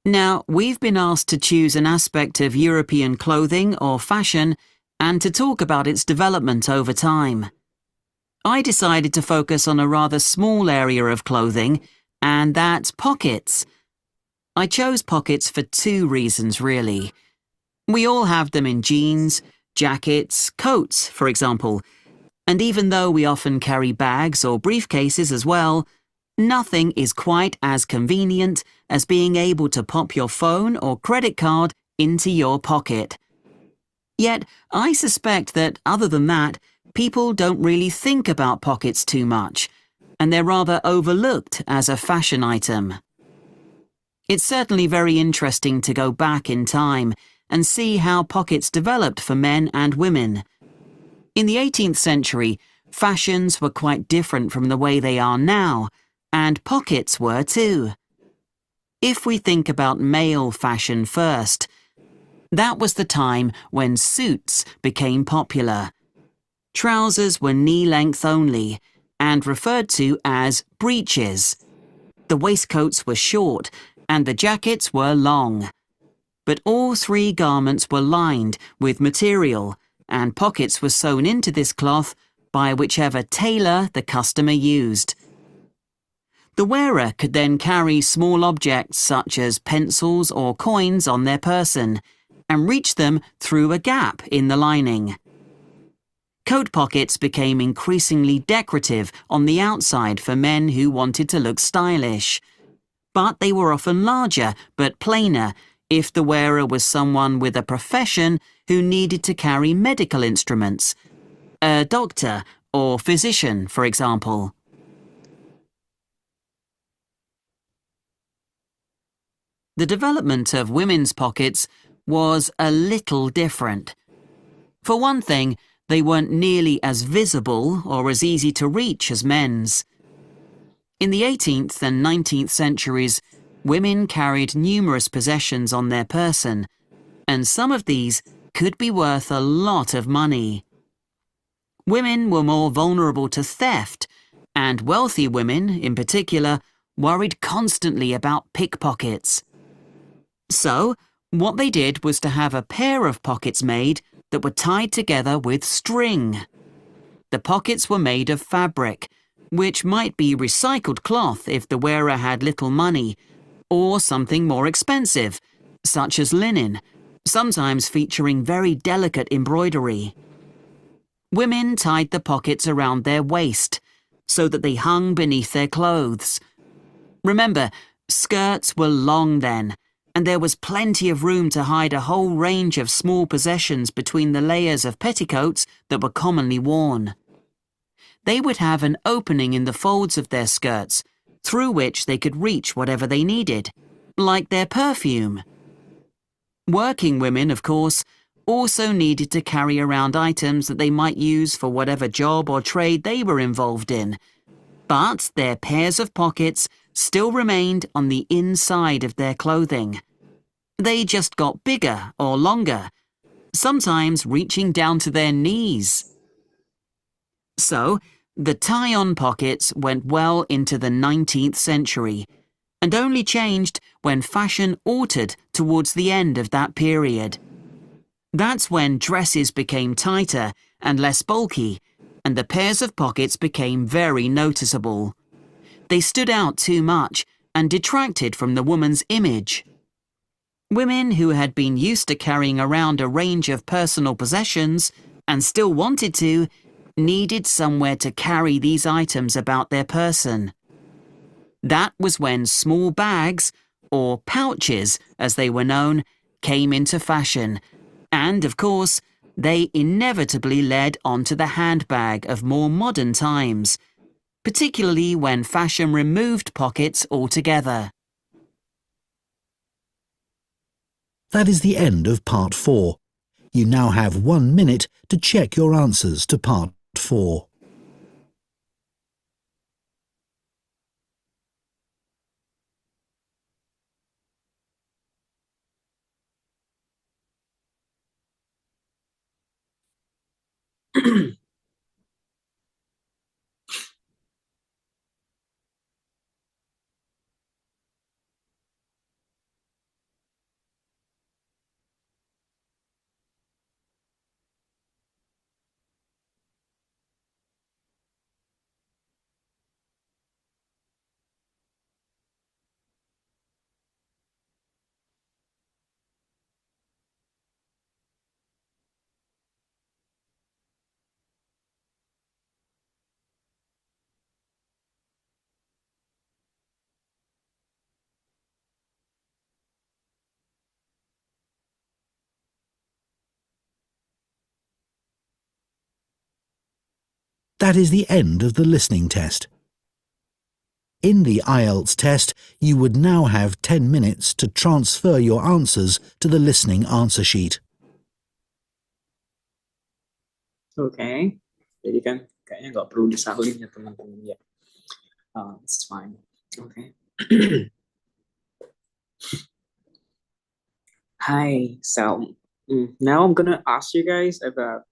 Now, we've been asked to choose an aspect of European clothing or fashion and to talk about its development over time. I decided to focus on a rather small area of clothing, and that's pockets. I chose pockets for two reasons, really. We all have them in jeans, jackets, coats, for example, and even though we often carry bags or briefcases as well, nothing is quite as convenient as being able to pop your phone or credit card into your pocket. Yet, I suspect that other than that, people don't really think about pockets too much, and they're rather overlooked as a fashion item. It's certainly very interesting to go back in time and see how pockets developed for men and women. In the 18th century, fashions were quite different from the way they are now, and pockets were too. If we think about male fashion first, that was the time when suits became popular. Trousers were knee-length only and referred to as breeches. The waistcoats were short and the jackets were long. But all three garments were lined with material and pockets were sewn into this cloth by whichever tailor the customer used. The wearer could then carry small objects such as pencils or coins on their person and reach them through a gap in the lining. Coat pockets became increasingly decorative on the outside for men who wanted to look stylish. But they were often larger but plainer if the wearer was someone with a profession who needed to carry medical instruments, a doctor or physician, for example. The development of women's pockets was a little different. For one thing, they weren't nearly as visible or as easy to reach as men's. In the 18th and 19th centuries, women carried numerous possessions on their person, and some of these could be worth a lot of money. Women were more vulnerable to theft, and wealthy women, in particular, worried constantly about pickpockets. So, what they did was to have a pair of pockets made that were tied together with string. The pockets were made of fabric, which might be recycled cloth if the wearer had little money, or something more expensive, such as linen, sometimes featuring very delicate embroidery. Women tied the pockets around their waist, so that they hung beneath their clothes. Remember, skirts were long then, and there was plenty of room to hide a whole range of small possessions between the layers of petticoats that were commonly worn. They would have an opening in the folds of their skirts, through which they could reach whatever they needed, like their perfume. Working women, of course, also needed to carry around items that they might use for whatever job or trade they were involved in, but their pairs of pockets still remained on the inside of their clothing. They just got bigger or longer, sometimes reaching down to their knees. So, the tie-on pockets went well into the 19th century, and only changed when fashion altered towards the end of that period. That's when dresses became tighter and less bulky, and the pairs of pockets became very noticeable. They stood out too much and detracted from the woman's image. Women who had been used to carrying around a range of personal possessions, and still wanted to, needed somewhere to carry these items about their person. That was when small bags, or pouches as they were known, came into fashion, and of course, they inevitably led onto the handbag of more modern times, particularly when fashion removed pockets altogether. That is the end of part 4. You now have 1 minute to check your answers to part 4. That is the end of the listening test. In the IELTS test, you would now have 10 minutes to transfer your answers to the listening answer sheet. Oke, jadi kan kayaknya nggak perlu disalin ya teman-teman ya. It's fine. Okay. Hi, so now I'm gonna ask you guys about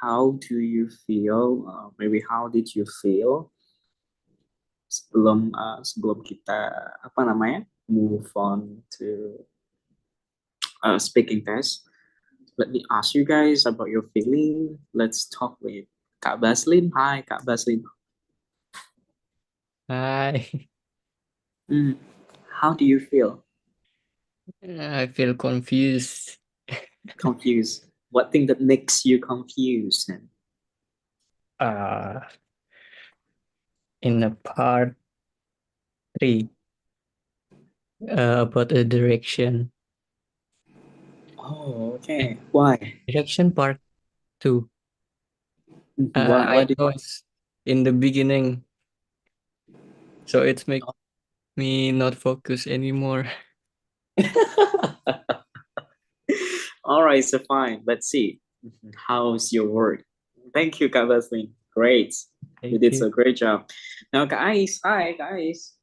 how do you feel, maybe how did you feel sebelum kita apa namanya move on to speaking test. Let me ask you guys about your feeling. Let's talk with Kak Baslin. Hi, Kak Baslin. Hi. How do you feel? I feel confused. Confused. What thing that makes you confused? In the part 3, about the direction. Oh, okay. Why? Direction part 2. Why I was in the beginning, so it's make me not focus anymore. All right, so fine. Let's see. How's your work? Thank you, Kak Baslin. Great. You did a great job. Now, guys, hi, guys.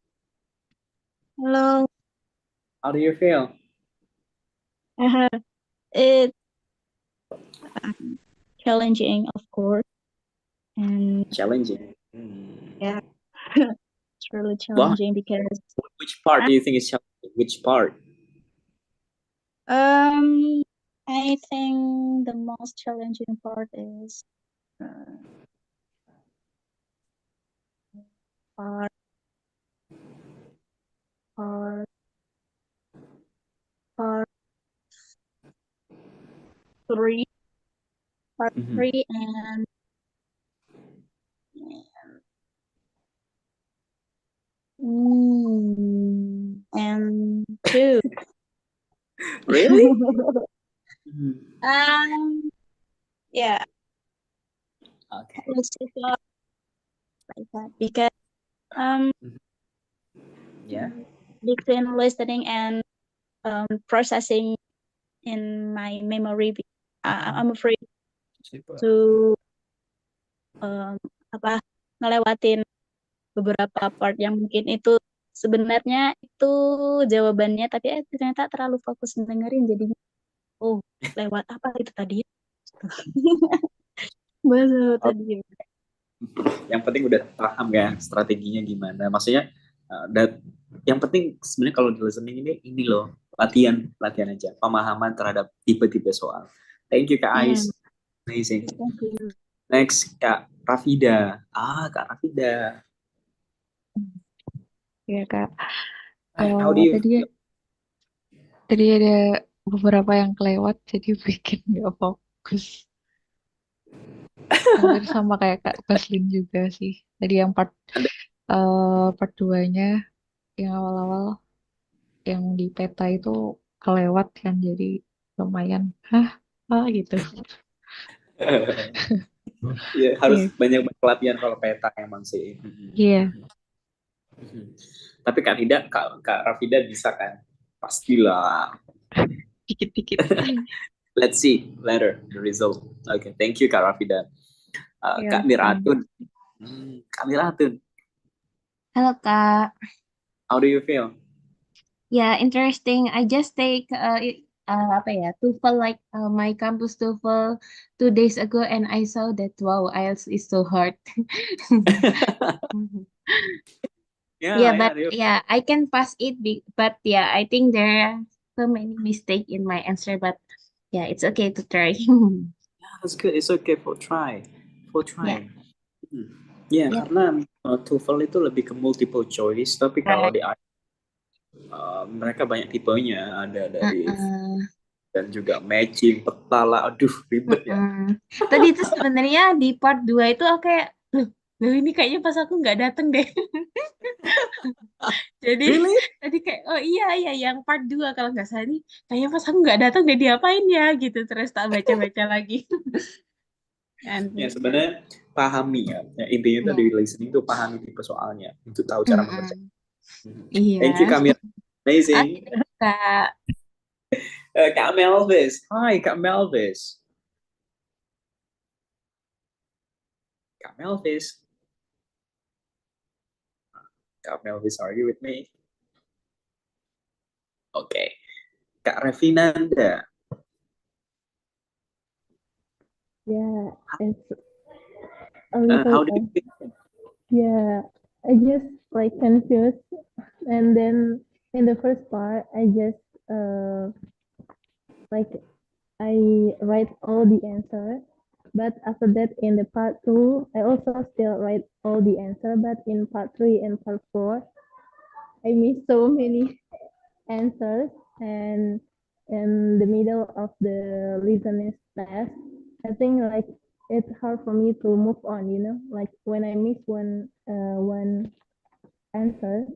Hello. How do you feel? It's challenging, of course, and challenging. Yeah, it's really challenging because Which part do you think is challenging? Which part? I think the most challenging part is part part part 3, part 3 and 2. Really? Yeah. Okay. Let's take a like that because Yeah. between listening and processing in my memory, I'm afraid to ngelewatin beberapa part yang mungkin itu sebenarnya itu jawabannya, tapi ternyata terlalu fokus dengerin jadinya lewat apa itu tadi. Bahasa tadi. Yang penting udah paham ya strateginya gimana. Maksudnya yang penting sebenarnya kalau di listening ini loh, latihan aja, pemahaman terhadap tipe-tipe soal. Thank you Kak Ais. Amazing. Thank you. Next Kak Rafida. Kak Rafida. Ya Kak. How do you Tadi ada beberapa yang kelewat jadi bikin nggak fokus. Hampir sama kayak Kak Baslin juga sih. Tadi yang part 2-nya yang awal-awal yang di peta itu kelewat kan, jadi lumayan gitu. Ya, harus banyak latihan kalau peta emang sih. Iya. Tapi Kak Rafida bisa kan? Pastilah. Dikit-dikit. Let's see later the result. Okay, thank you Kak Rafida. Kak Miratun. Kak Miratun. Halo Kak. How do you feel? Yeah, interesting. I just take apa ya, TOEFL, like my campus TOEFL 2 days ago, and I saw that wow, IELTS is so hard. Yeah, but yeah, I can pass it. But yeah, I think there are so many mistakes in my answer. But yeah, it's okay to try. That's good. It's okay for try. For Yeah. try. Ya, Yep. karena TOEFL itu lebih ke multiple choice, tapi kalau Right. di mereka banyak tipenya, ada dari dan juga matching, peta lah, aduh ribet ya. Tadi itu sebenarnya di part 2 itu aku kayak, loh ini kayaknya pas aku nggak dateng deh. Jadi tadi kayak, oh iya yang part 2 kalau nggak salah nih, kayaknya pas aku nggak dateng deh diapain ya gitu. Terus tak baca-baca lagi. Ya sebenarnya pahami ya, intinya itu di listening itu pahami tipe soalnya untuk tahu cara mengerjakan. Iya. Thank you Kamil, amazing. Oke, Kak. Kak Melvis, hi Kak Melvis. Kak Melvis. Kak Melvis, are you with me? Oke. Kak Revinanda. Yeah, it's a How little. do you think? Yeah, I just like confused, and then in the first part, I just like I write all the answer, but after that in the part 2, I also still write all the answer, but in part 3 and part 4, I missed so many answers, and in the middle of the listening test, I think like it's hard for me to move on, you know, like when I miss one answer,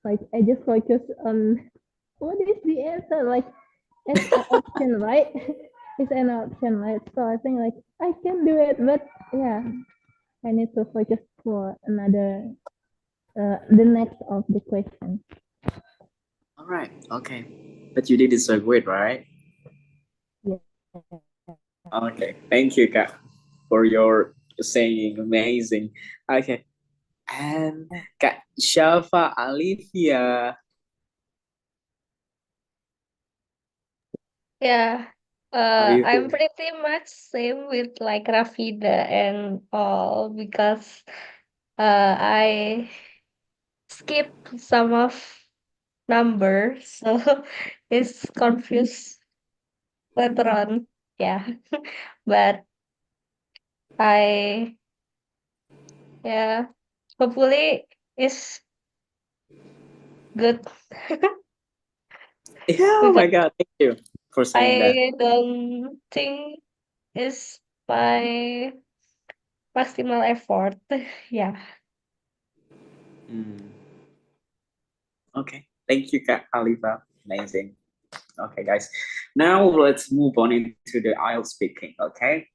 like I just focus on what is the answer, like it's an option, right? It's an option, right? So I think like I can do it, but yeah, I need to focus for another the next of the question. All right, okay. But you did it so good, right? Yeah. Okay, thank you, Kak, for your saying amazing. Okay, and Kak Shafa Alivia. Yeah, you I'm feeling? pretty much same with like Rafida and all because I skip some of numbers, so it's confused later on. Yeah, but I yeah, hopefully it's good. Yeah, oh my Because God, thank you for saying that. I don't think it's my maximal effort. Yeah. Okay, thank you, Kak Alifa. Amazing. Okay, guys. Now let's move on into the IELTS speaking. Okay.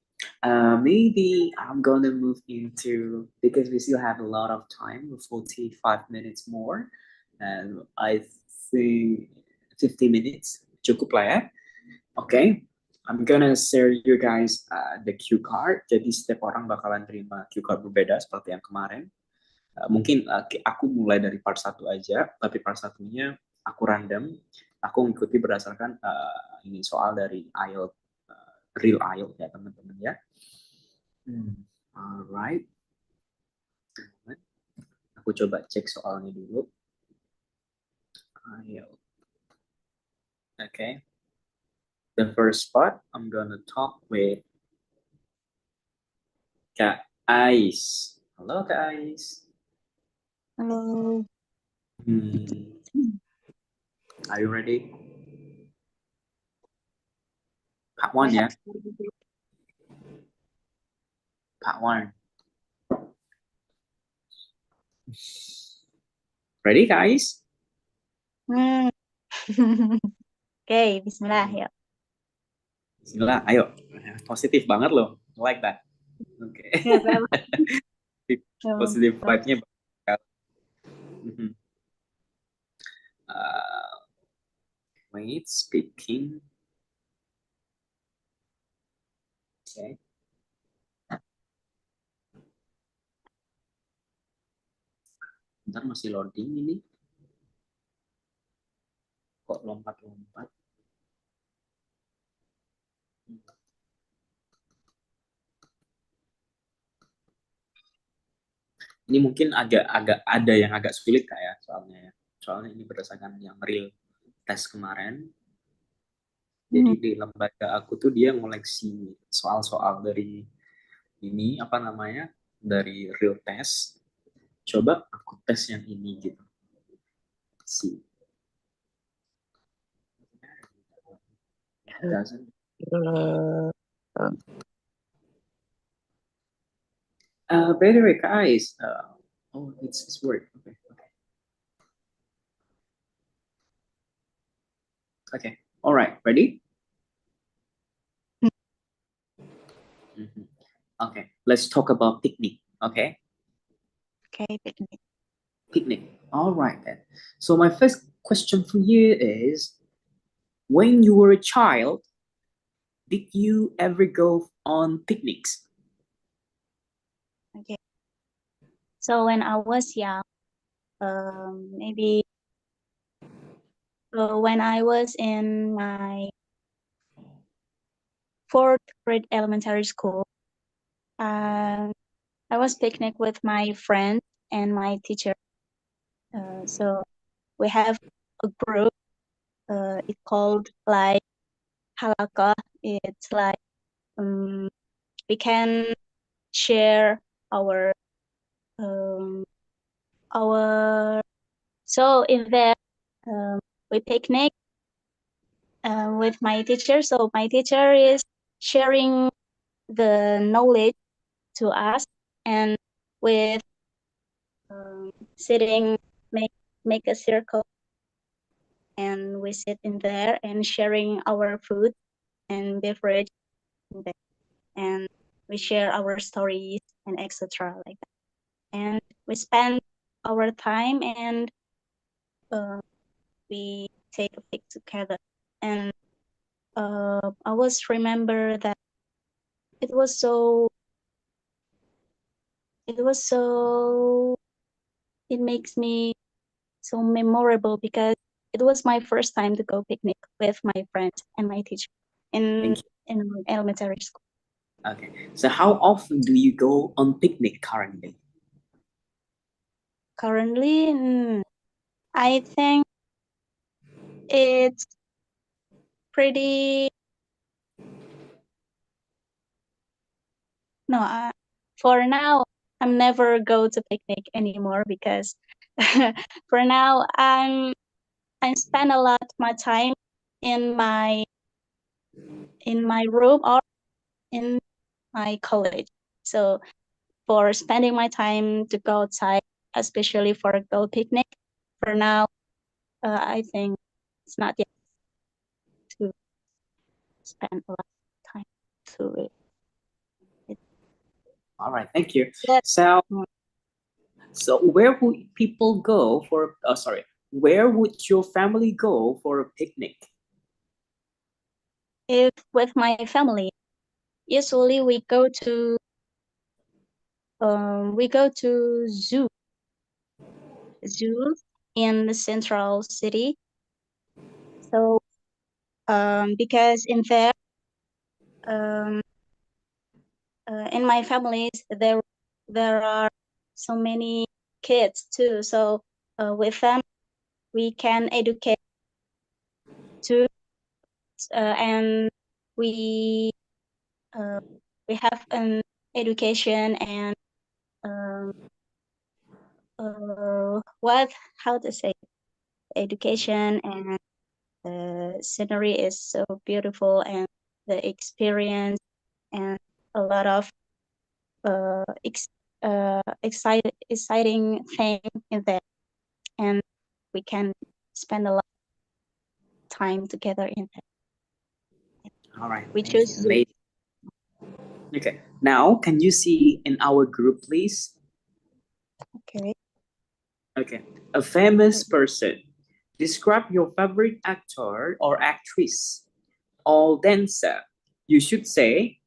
Maybe I'm gonna move into, because we still have a lot of time, 45 minutes more, and I think 50 minutes cukup lah ya. Okay, I'm gonna share you guys the cue card. Jadi setiap orang bakalan terima cue card berbeda seperti yang kemarin. Mungkin aku mulai dari part 1 aja, tapi part satunya aku random. Aku mengikuti berdasarkan ini soal dari IELTS, real IELTS ya teman-teman ya. Alright. Aku coba cek soalnya dulu. IELTS. Okay. The first part, I'm gonna talk with Kak Ais. Halo Kak Ais. Halo. Are you ready? Part 1 ya. Part 1. Ready guys? Oke, bismillah yuk. Bismillah, ayo. Positif banget loh. Like that. Oke. Positive vibe-nya banget. Wait, speaking. Okay. Bentar masih loading ini. Kok lompat-lompat? Ini mungkin agak ada yang agak sulit Kak ya, soalnya ini berdasarkan yang real tes kemarin. Jadi di lembaga aku tuh dia ngoleksi soal-soal dari ini apa namanya, dari real test. Coba aku tes yang ini gitu. See. Doesn't. By the way, guys. Oh, it's work. Okay. Okay. All right. Ready? Okay. Let's talk about picnic. Okay. Okay, picnic. Picnic. All right then. So my first question for you is, when you were a child, did you ever go on picnics? Okay. So when I was young, maybe when I was in my 4th grade elementary school, I was picnic with my friend and my teacher. So we have a group. It's called like halakah. It's like we can share our so in there we picnic with my teacher. So my teacher is sharing the knowledge to us, and with sitting make a circle, and we sit in there and sharing our food and beverage in there, and we share our stories and etc. like that, and we spend our time, and we take a pic together. And I was remember that it was so it makes me so memorable because it was my first time to go picnic with my friends and my teacher in elementary school. Okay. So how often do you go on picnic currently? Currently, I think it's pretty. No, for now, I'm never go to picnic anymore because for now I spend a lot of my time in my room or in my college. So for spending my time to go outside, especially for a go picnic, for now, I think it's not yet to spend a lot of time to it. All right, thank you. Yes. So where would people go for? Where would your family go for a picnic? If with my family, usually we go to zoo in the central city. So because in there in my families there are so many kids too, so with them we can educate too, and we have an education and how to say education, and the scenery is so beautiful, and the experience and a lot of exciting thing in there, and we can spend a lot of time together in there. All right, We choose zoo. Okay, now can you see in our group, please? Okay. Okay, a famous person. Describe your favorite actor or actress or dancer. You should say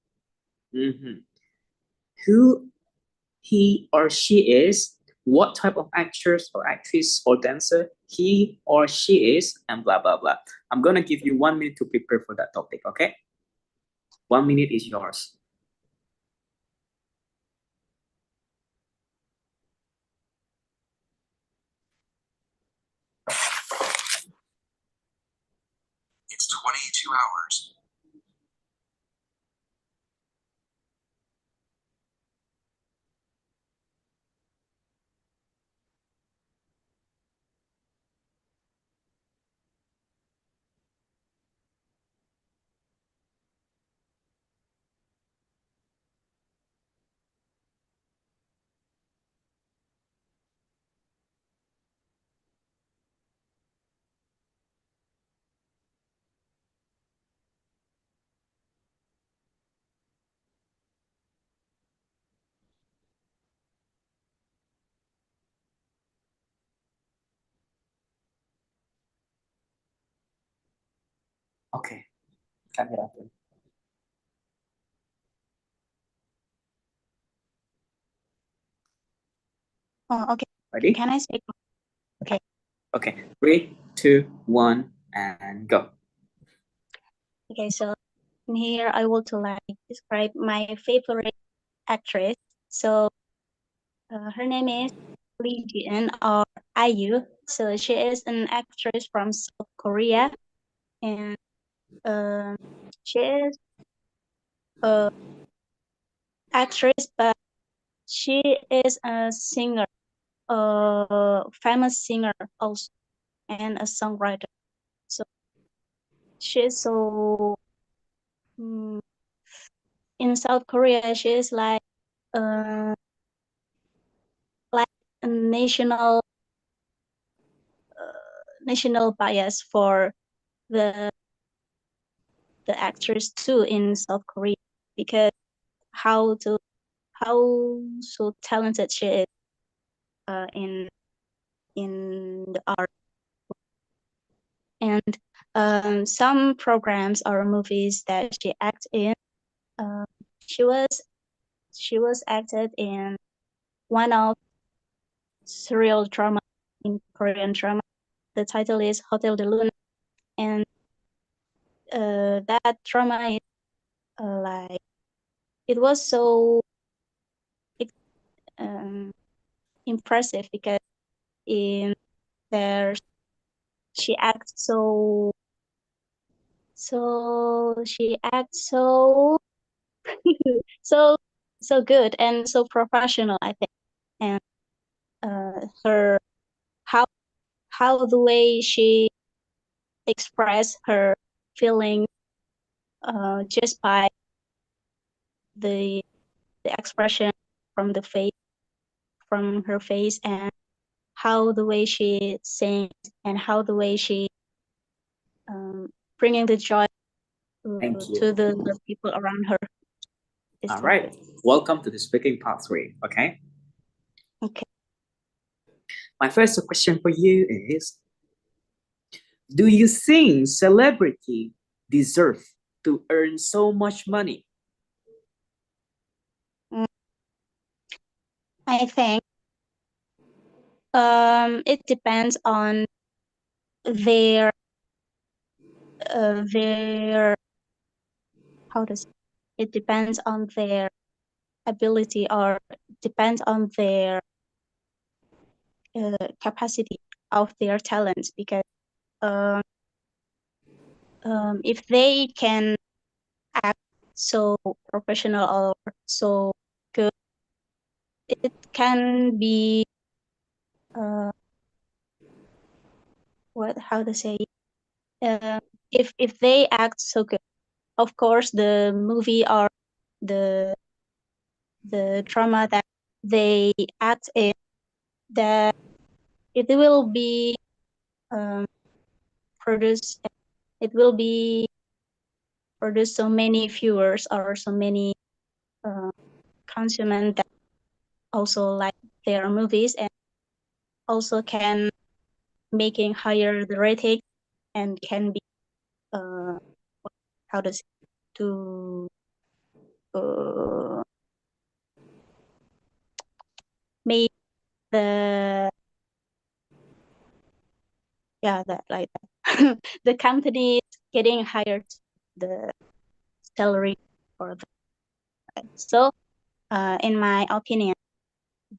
who he or she is, what type of actress or actress or dancer he or she is, and blah blah blah. I'm gonna give you 1 minute to prepare for that topic, okay? 1 minute is yours. It's 22 hours. Okay, camera open. Oh, okay. Ready? Can I speak? Okay. Okay, 3, 2, 1, and go. Okay, so in here I want to like describe my favorite actress. So her name is Lee Ji-eun or IU. So she is an actress from South Korea, and she is a actress, but she is a singer, a famous singer also, and a songwriter. So she is so in South Korea, she is uh like a national bias for the actress too in South Korea, because how so talented she is in the art. And some programs or movies that she acted in, uh, she was acted in one of serial drama in Korean drama. The title is Hotel de Luna, and that drama is like it was so impressive because in there she acts she acts so so so good and so professional, I think. And her how the way she expressed her feeling just by the expression from the face from her face, and how the way she sings, and how the way she bringing the joy Thank you. to the people around her. It's All like, right, welcome to the speaking part 3, okay? okay. My first question for you is, do you think celebrity deserve to earn so much money? I think it depends on their how does it depends on their ability, or depends on their capacity of their talents, because if they can act so professional or so good, it can be how to say, if they act so good, of course the movie or the drama that they act in, that it will be produced it will be produce so many viewers or so many consumers that also like their movies, and also can making higher the rating, and can be how does to make the that like that the company is getting higher the salary for that. So, in my opinion,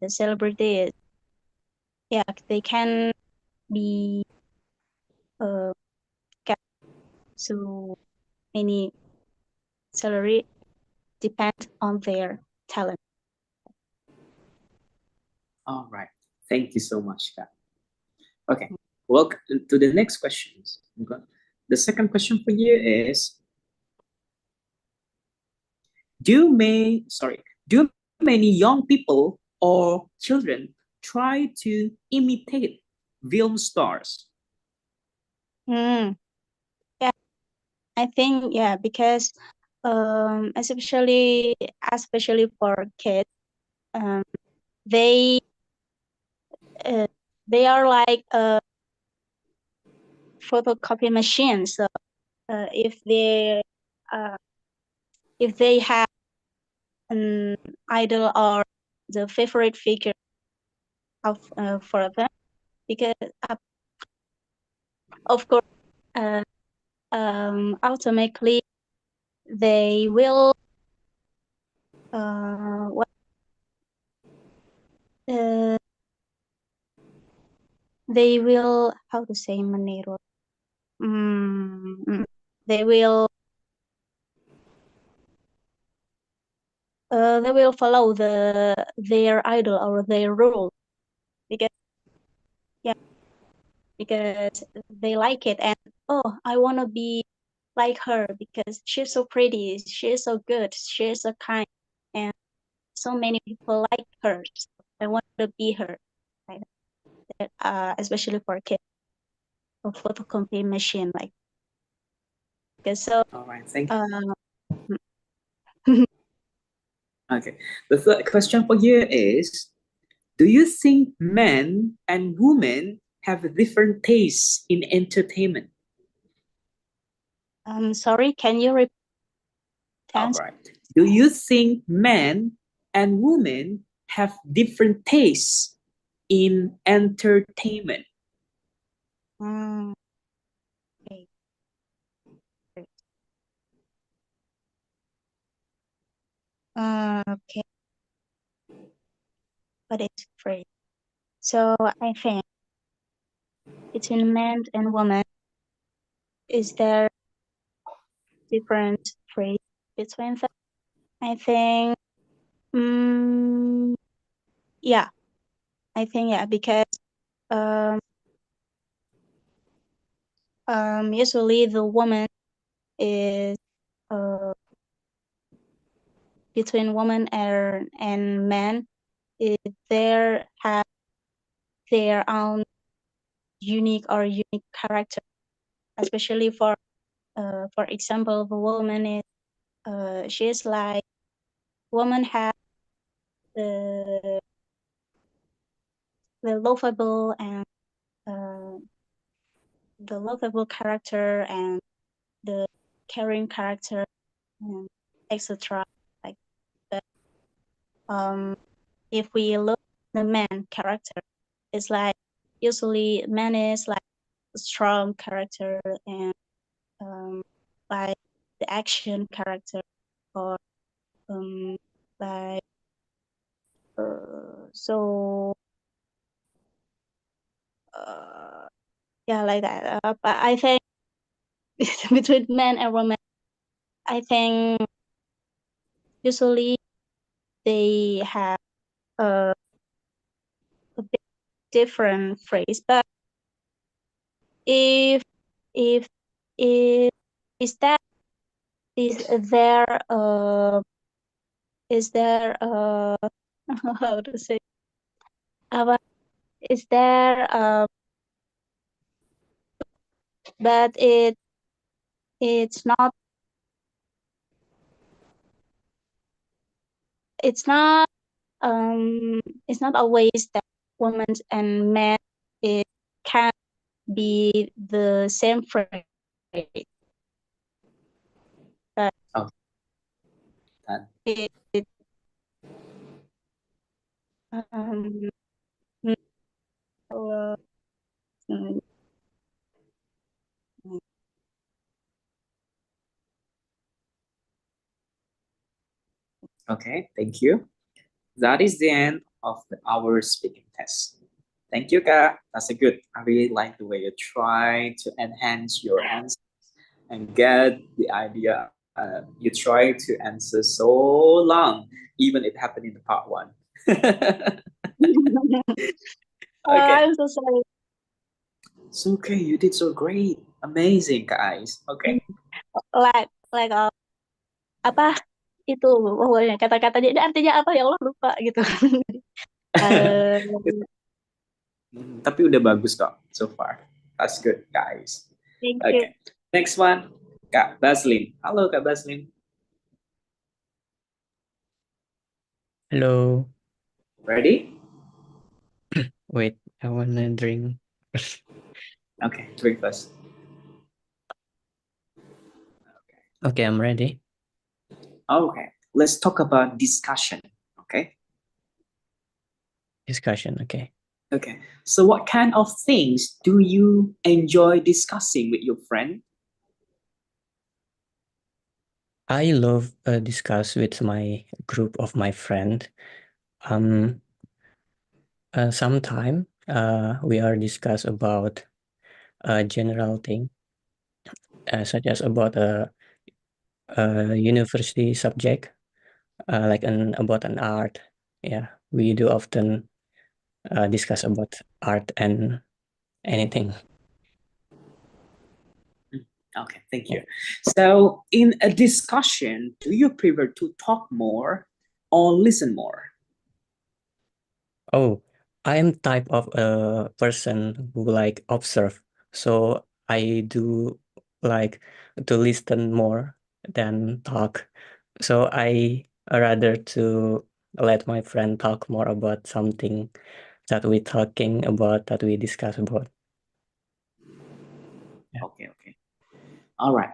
the celebrities, yeah, they can be get so many salary depend on their talent. All right. Thank you so much, Kat. Okay. Welcome to the next questions. Okay. The second question for you is, do many young people or children try to imitate film stars? Yeah, I think because especially for kids, they they are like photocopy machines. So if they have an idol or the favorite figure of for them, because of course automatically they will what they will, how to say manero, they will follow their idol or their rule, because because they like it, and I want to be like her because she's so pretty, she's so good, she's so kind, and so many people like her. So I want to be her, like that. Especially for kids, a photocopy machine, like, because so. All right, thank you. Okay. The third question for you is, do you think men and women have different tastes in entertainment? Sorry, can you repeat? All right. Do you think men and women have different tastes in entertainment? Okay. Okay. But it's free. So I think between men and women, is there different phrase between them? I think, yeah, because um, usually the woman is between woman and man, there have their own unique character, especially for example, the woman is she's like woman have the lovable and the lovable character and the caring character and etc. Like that. If we look the man character, it's like usually man is like a strong character and like the action character, or like so yeah, like that. But I think between men and women, I think usually they have a bit different phrase. But if if if is that is there is there how to say but is there but it's not it's not it's not always that women and men it can be the same phrase, but Oh, that. it um uh, mm, Okay, thank you. That is the end of our speaking test. Thank you, Kak. That's a good. I really like the way you try to enhance your answer and get the idea. You try to answer so long, even it happened in the part one. Okay, I'm so sorry. it's okay. You did so great, amazing, guys. Okay, Like apa itu pokoknya kata-katanya ini artinya apa ya Allah lupa gitu. Eh, tapi udah bagus kok so far. That's good, guys. thank you. Okay, next one, Kak Baslin. Halo, Kak Baslin. Hello. Ready? Wait, I wanna drink. Okay, drink first. Okay, I'm ready. Okay, let's talk about discussion. Okay. Discussion, okay. Okay. So, what kind of things do you enjoy discussing with your friend? I love discuss with my group of my friend. Sometime we are discuss about a general thing, such as about a university subject, like about an art. Yeah, we do often discuss about art and anything. Okay, thank you. So, in a discussion, do you prefer to talk more or listen more? Oh, I am type of a person who like observe. So I do like to listen more than talk. So I rather to let my friend talk more about something that we talking about, that we discuss about. Okay, okay. All right.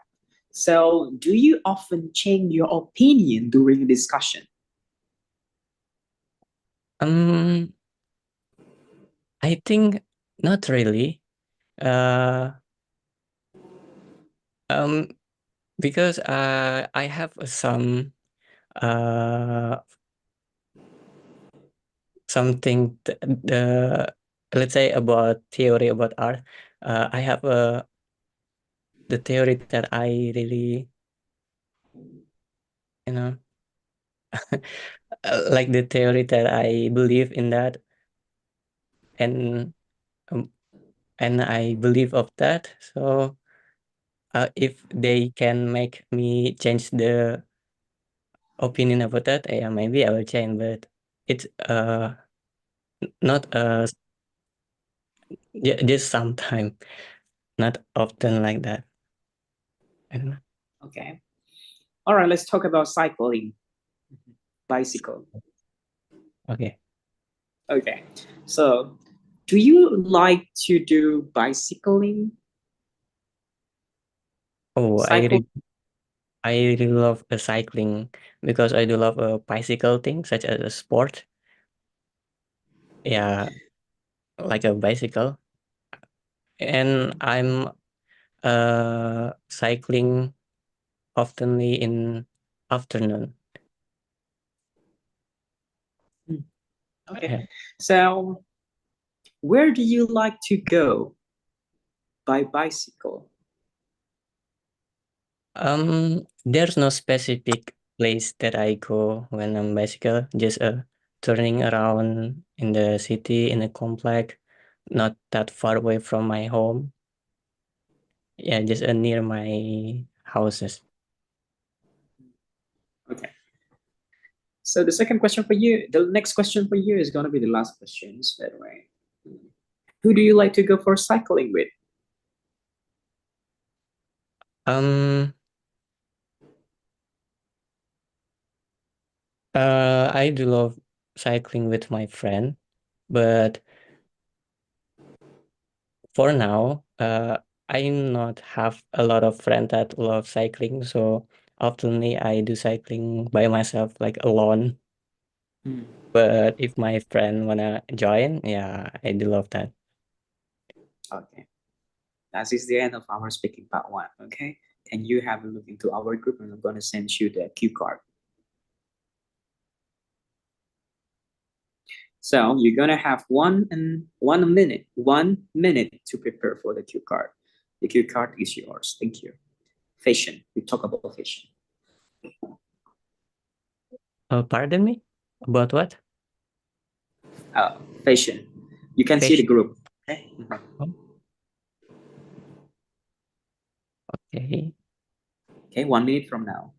So, do you often change your opinion during a discussion? I think not really. Because I have some something the let's say about theory about art. I have the theory that I really, you know, like the theory that I believe in that, and um, and I believe of that. So if they can make me change the opinion about that, yeah, maybe I will change. But it's not just sometime, not often like that. I don't know. Okay. All right, let's talk about cycling. Bicycle. Okay. Okay. So, do you like to do bicycling? Oh, Cycle. I really love cycling because I do love a bicycle thing such as a sport. Yeah, like a bicycle. And I'm cycling oftenly in afternoon. Okay. Yeah. So, where do you like to go by bicycle? There's no specific place that I go when I'm bicycle, just turning around in the city in a complex, not that far away from my home. Yeah, just near my houses. Okay. So the second question for you, the next question for you is going to be the last questions, by the way. Who do you like to go for cycling with? I do love cycling with my friend, but for now, I not have a lot of friends that love cycling, so oftenly I do cycling by myself, like alone. But if my friend wanna join, yeah, I do love that. Okay. That is the end of our speaking part one. Okay. Can you have a look into our group and I'm going to send you the cue card. So you're gonna have 1 minute to prepare for the cue card. The cue card is yours. Thank you. Fashion. We talk about fashion. Pardon me? About what? Fashion. You can see the Fashion. group. Okay. Okay, 1 minute from now.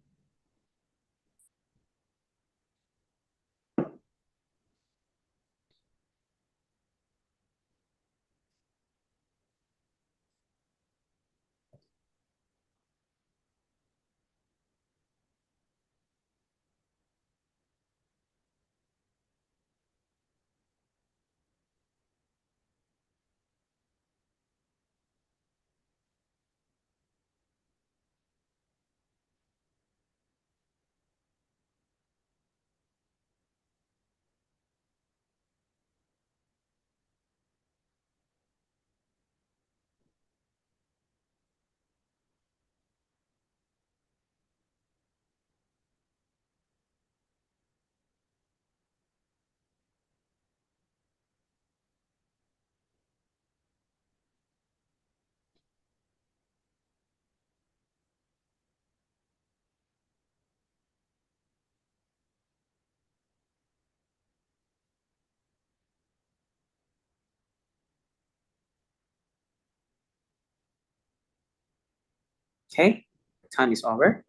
Okay, time is over.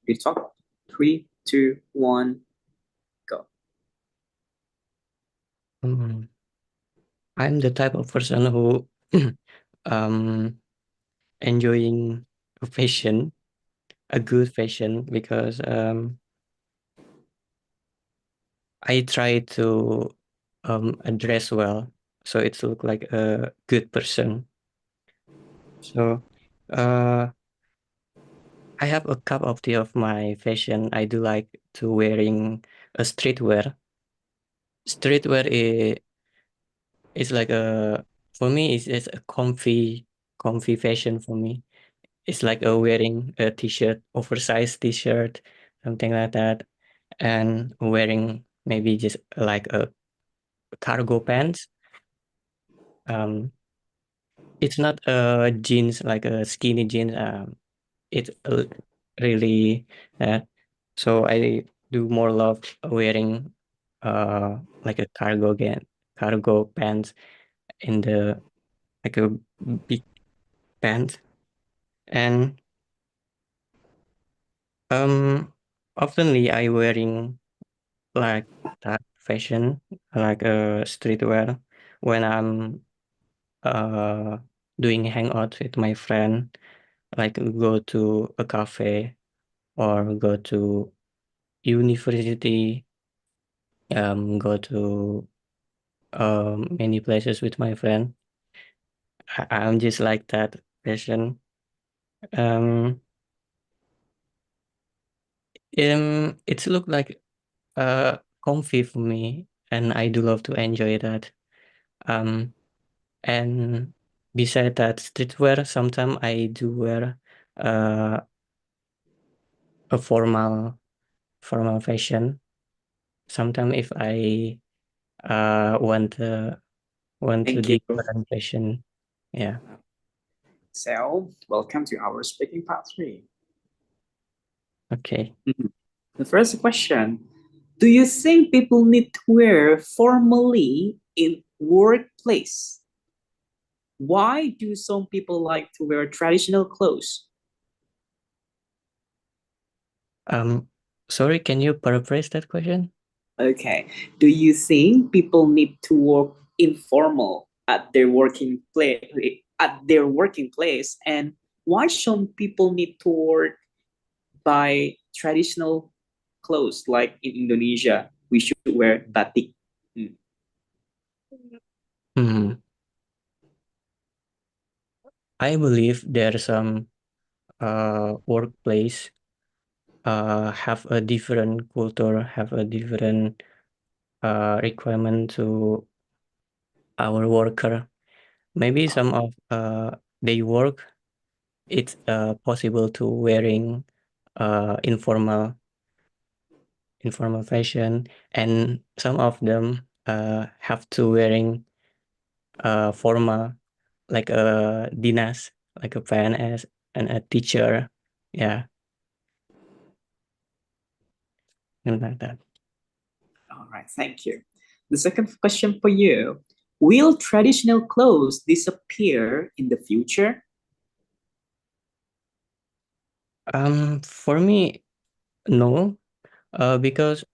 We talk. 3, 2, 1, go. I'm the type of person who enjoying fashion, a good fashion, because I try to dress well, so it look like a good person. So I have a cup of tea of my fashion. I do like to wearing a streetwear. Streetwear is like a, for me it's a comfy fashion for me. It's like wearing a t-shirt, oversized t-shirt, something like that, and wearing maybe just like a cargo pants. It's not a jeans, like a skinny jeans. It's really so I do more love wearing like a cargo pants in the like a big pants. And oftenly I wearing like that fashion, like a streetwear, when I'm doing hangout with my friend, like go to a cafe or go to university, go to many places with my friend. I'm just like that fashion. It's look like comfy for me, and I do love to enjoy that. And beside that streetwear, sometimes I do wear uh, a formal fashion. Sometimes if I want to Thank you. different fashion, yeah. So, welcome to our speaking part 3. Okay. The first question, do you think people need to wear formally in workplace? Why do some people like to wear traditional clothes? Sorry, can you paraphrase that question? Okay. Do you think people need to work informal at their working place, and why some people need to work by traditional clothes, like in Indonesia we should wear batik? I believe there's some workplace have a different culture, have a different requirement to our worker. Maybe some of they work, it's possible to wearing informal fashion, and some of them have to wearing formal like a dinas, like a PNS and a teacher. Yeah, and like that. All right, thank you. The second question for you: will traditional clothes disappear in the future? For me, no, because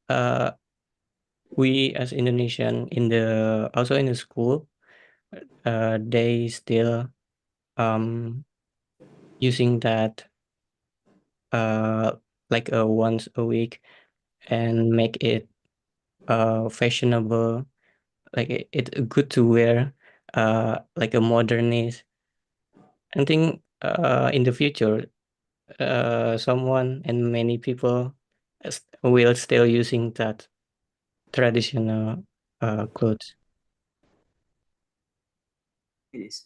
we as Indonesian in the also in the school, they still using that like once a week and make it fashionable, like it's good to wear like a modernist. I think in the future someone and many people will still using that traditional clothes. It is.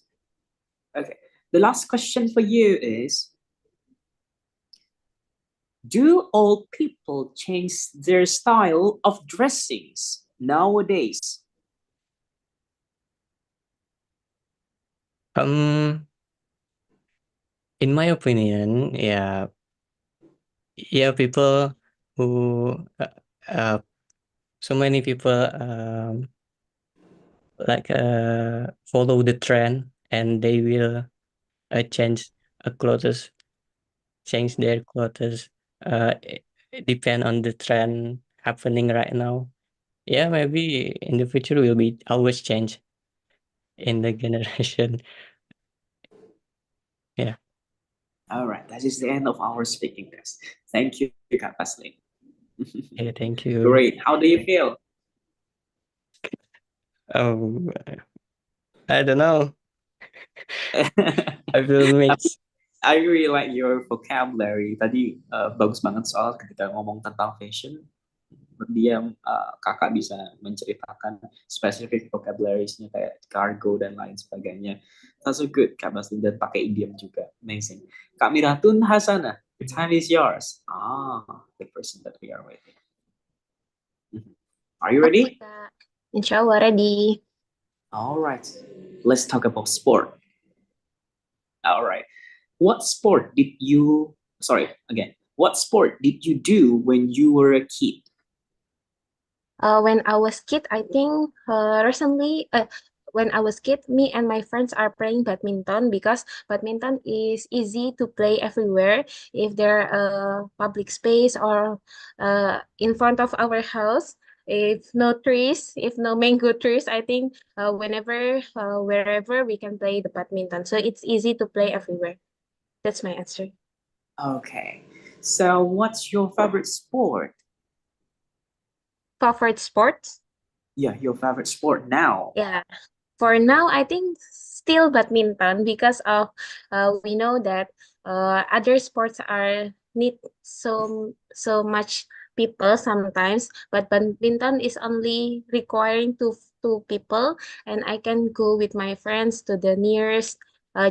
Okay. The last question for you is: do all people change their style of dressings nowadays? In my opinion, yeah, people who so many people like follow the trend and they will change clothes, change their clothes. It depend on the trend happening right now. Yeah, maybe in the future will be always change in the generation. Yeah. All right, that is the end of our speaking test. Thank you, Kak Pasling. Yeah, thank you. Great. How do you feel? Oh, I don't know. I feel mixed. I really like your vocabulary. Tadi bagus banget soal ketika ngomong tentang fashion. Dia kakak bisa menceritakan spesifik vocabularies-nya kayak cargo dan lain sebagainya. That's so good, Kak Basli, dan pakai idiom juga. Amazing. Kak Miratun Hasana, the time is yours. The person that we are waiting. Are you ready? Inshallah ready. All right. Let's talk about sport. All right. What sport did you do when you were a kid? When I was kid, I think recently, when I was kid, me and my friends are playing badminton because badminton is easy to play everywhere. If there public space or in front of our house, if no trees, if no mango trees, I think wherever we can play the badminton. So it's easy to play everywhere. That's my answer. Okay. So what's your favorite sport? Favorite sports? Yeah, your favorite sport now. Yeah. For now, I think still badminton because of we know that other sports are need so much people sometimes, but badminton is only requiring two people, and I can go with my friends to the nearest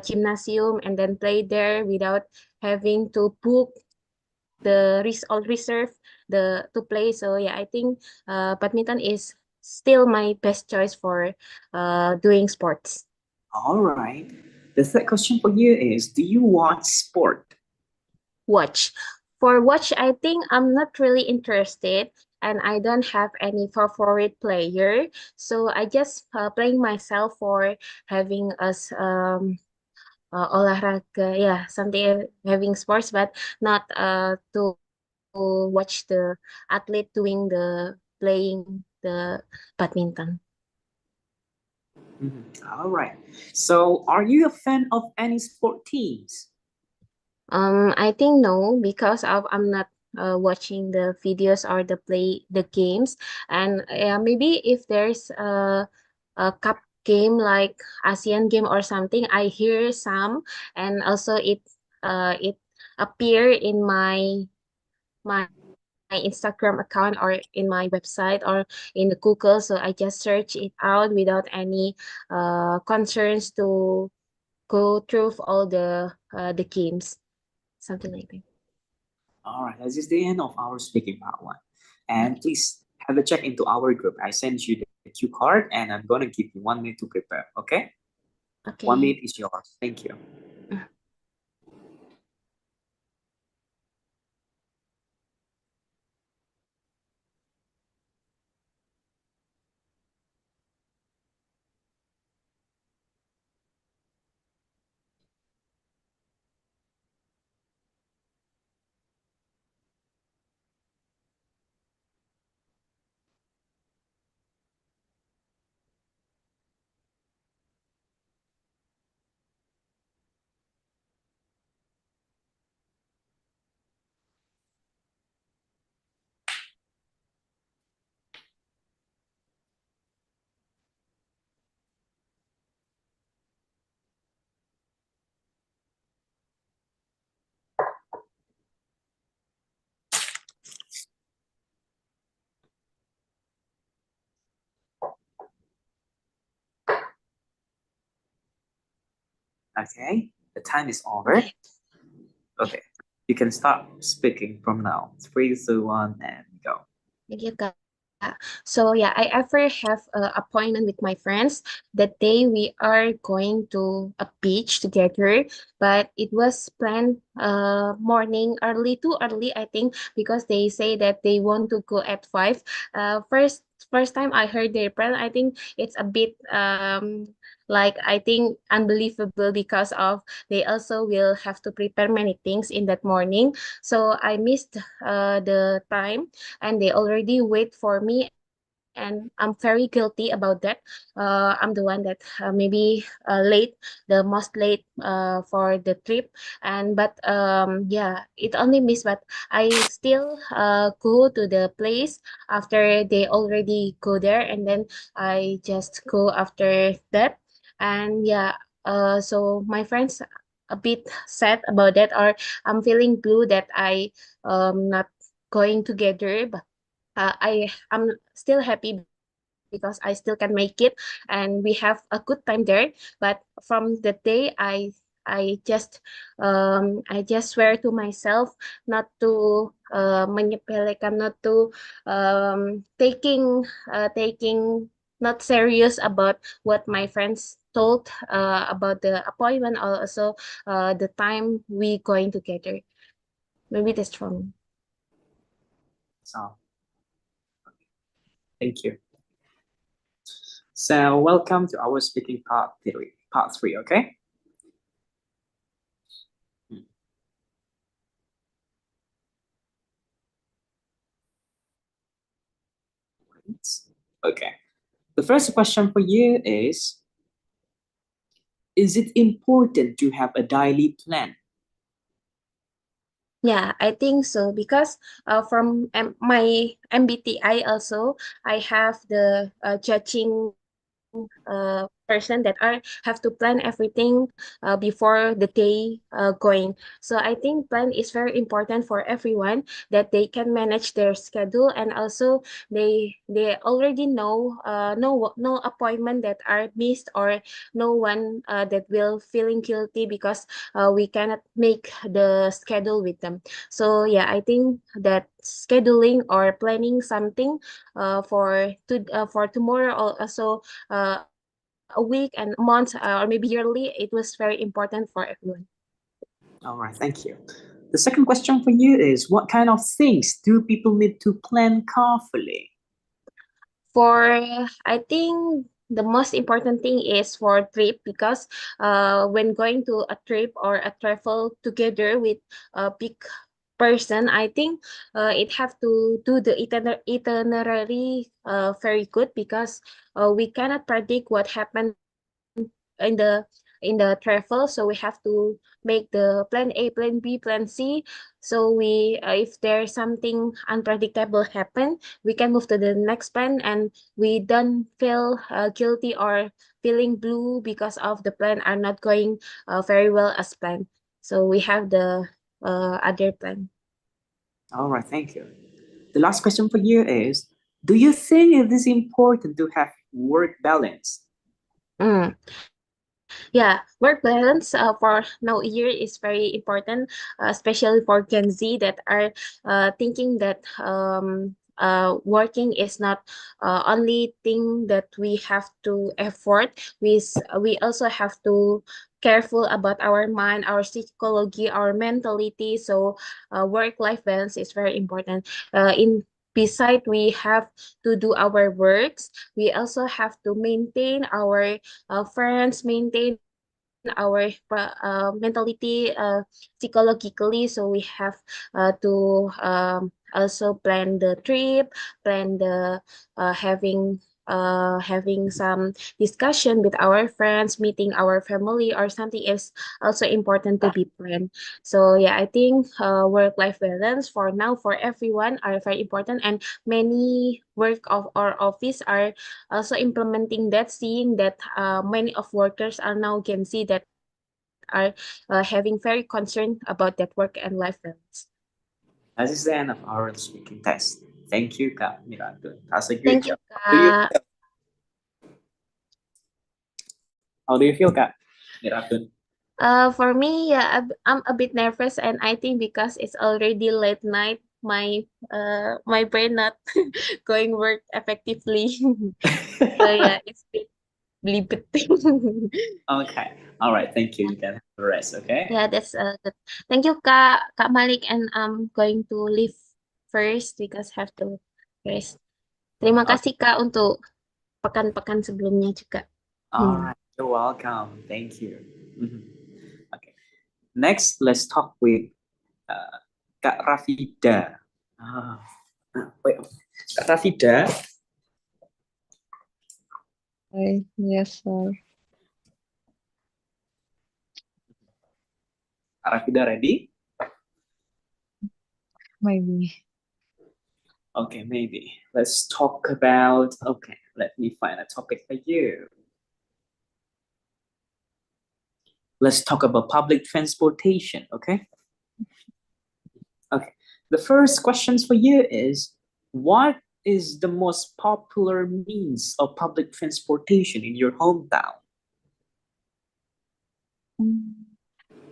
gymnasium and then play there without having to book the reserve to play. So yeah, I think badminton is still my best choice for doing sports. All right. The third question for you is: do you watch sport? Watch. For watch, I think I'm not really interested and I don't have any favorite player. So I just playing myself for having us olahraga, yeah, something having sports, but not to watch the athlete doing playing the badminton. All right. So, are you a fan of any sport teams? I think no, because I'm not watching the videos or the games, and maybe if there's a cup game like ASEAN game or something, I hear some, and also it appear in my Instagram account or in my website or in the Google. So I just search it out without any concerns to go through all the games, something like that. All right, this is the end of our speaking part one. And please have a check into our group. I sent you the cue card, and I'm gonna give you 1 minute to prepare. Okay? 1 minute is yours. Thank you. Okay, the time is over. Okay, you can start speaking from now. 3, 2, 1, and go. Thank you, Kak. So yeah, I ever have an appointment with my friends. That day we are going to a beach together, but it was planned morning early, too early, I think, because they say that they want to go at 5. First time I heard their plan, I think it's a bit like I think unbelievable because of they also will have to prepare many things in that morning. So I missed the time and they already wait for me and I'm very guilty about that. I'm the one that maybe late, the most late for the trip. And but yeah, it only missed, but I still go to the place after they already go there, and then I just go after that. And yeah, so my friends a bit sad about that, or I'm feeling blue that I not going together, but I'm still happy because I still can make it and we have a good time there. But from the day I just swear to myself not to menyepelekan, not to taking not serious about what my friends told about the appointment, also the time we going together. Maybe that's from me. So, thank you. So, welcome to our speaking part 3. Part 3, okay? Okay. The first question for you is it important to have a daily plan? Yeah, I think so because from my MBTI also, I have the judging person that I have to plan everything before the day going. So I think plan is very important for everyone that they can manage their schedule, and also they already know no appointment that are missed, or no one that will feeling guilty because we cannot make the schedule with them. So yeah, I think that scheduling or planning something for tomorrow, or also a week and month, or maybe yearly, it was very important for everyone. All right, thank you. The second question for you is what kind of things do people need to plan carefully? For I think the most important thing is for trip, because when going to a trip or a travel together with a big person, I think it have to do the itinerary very good, because we cannot predict what happened in the travel. So we have to make the plan A, plan B, plan C. So we if there's something unpredictable happen, we can move to the next plan, and we don't feel guilty or feeling blue because of the plan are not going very well as planned. So we have the other plan. All right, thank you. The last question for you is do you think it is important to have work balance? Mm. Yeah, work balance for now year is very important, especially for Gen Z that are thinking that working is not only thing that we have to effort. We also have to careful about our mind, our psychology, our mentality. So work-life balance is very important. In beside we have to do our works, we also have to maintain our friends, maintain our mentality psychologically. So we have to also plan the trip, plan the having some discussion with our friends, meeting our family or something is also important to be planned. So yeah, I think work-life balance for now for everyone are very important, and many work of our office are also implementing that, seeing that many of workers are now Gen Z that are having very concern about that work and life balance. That is the end of our speaking test. Thank you, Kak Miratun. That's a good Thank you, job. Do you, Kak. how do you feel, Kak Miratun? For me, yeah, I'm a bit nervous, and I think because it's already late night, my brain not going work effectively. So yeah, it's a bit limiting. Okay. All right. Thank you. You can have the rest. Okay. Yeah, that's good. Thank you, Kak Malik, and I'm going to leave first because have to rest. Terima Okay. kasih Kak untuk pekan-pekan sebelumnya juga. All right. You're welcome. Thank you. Mhm. Okay. Next, let's talk with Kak Rafida. Ah, wait. Kak Rafida. Yes, sir. Kak Rafida ready? Maybe. Okay, maybe. Let's talk about. Okay, let me find a topic for you. Let's talk about public transportation. Okay. Okay. The first questions for you is, what is the most popular means of public transportation in your hometown?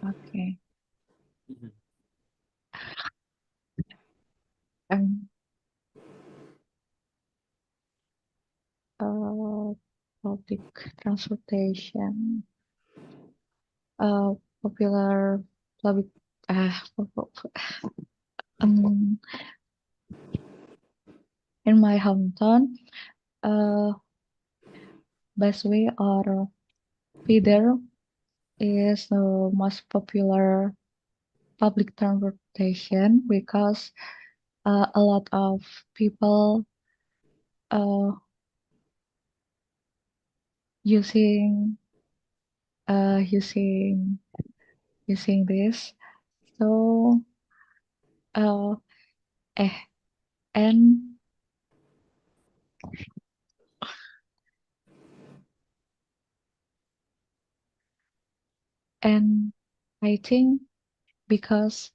Okay. Mhm. Um, Public transportation. Popular public. Um, in my hometown, busway or feeder is the most popular public transportation because a lot of people using using this. So uh, eh, and and I think because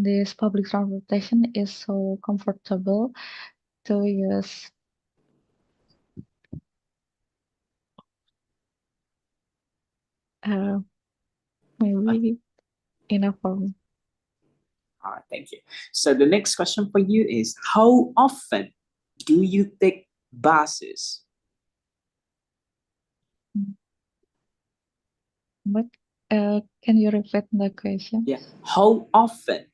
this public transportation is so comfortable to use. Maybe enough for me. All right, thank you. So the next question for you is, how often do you take buses? But can you repeat the question? Yeah. How often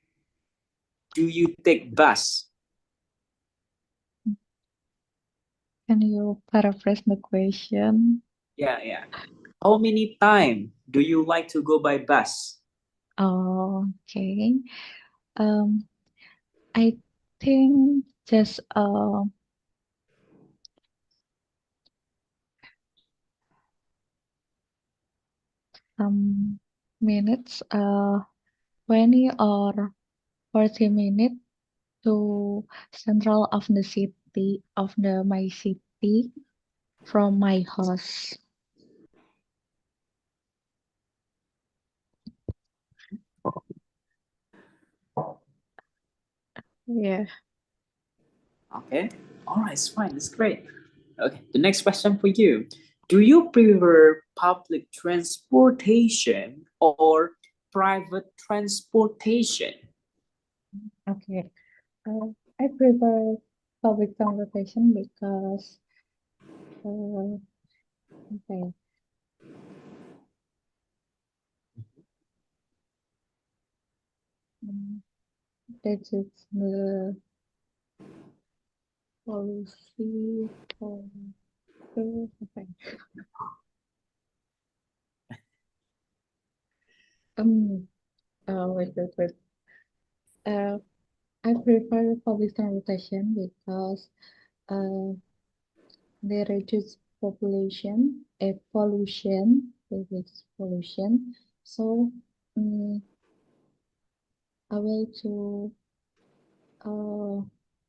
do you take bus? Can you paraphrase the question? Yeah. How many times do you like to go by bus? Okay. I think just some minutes, 20 or 40 minutes to central of the city of my city from my house. Yeah. Okay. All right, it's fine. It's great. Okay. The next question for you. Do you prefer public transportation or private transportation? Okay. I prefer public transportation because okay. That is the policy for okay. Wait. I prefer public transportation because they reduce reduce pollution. So I will to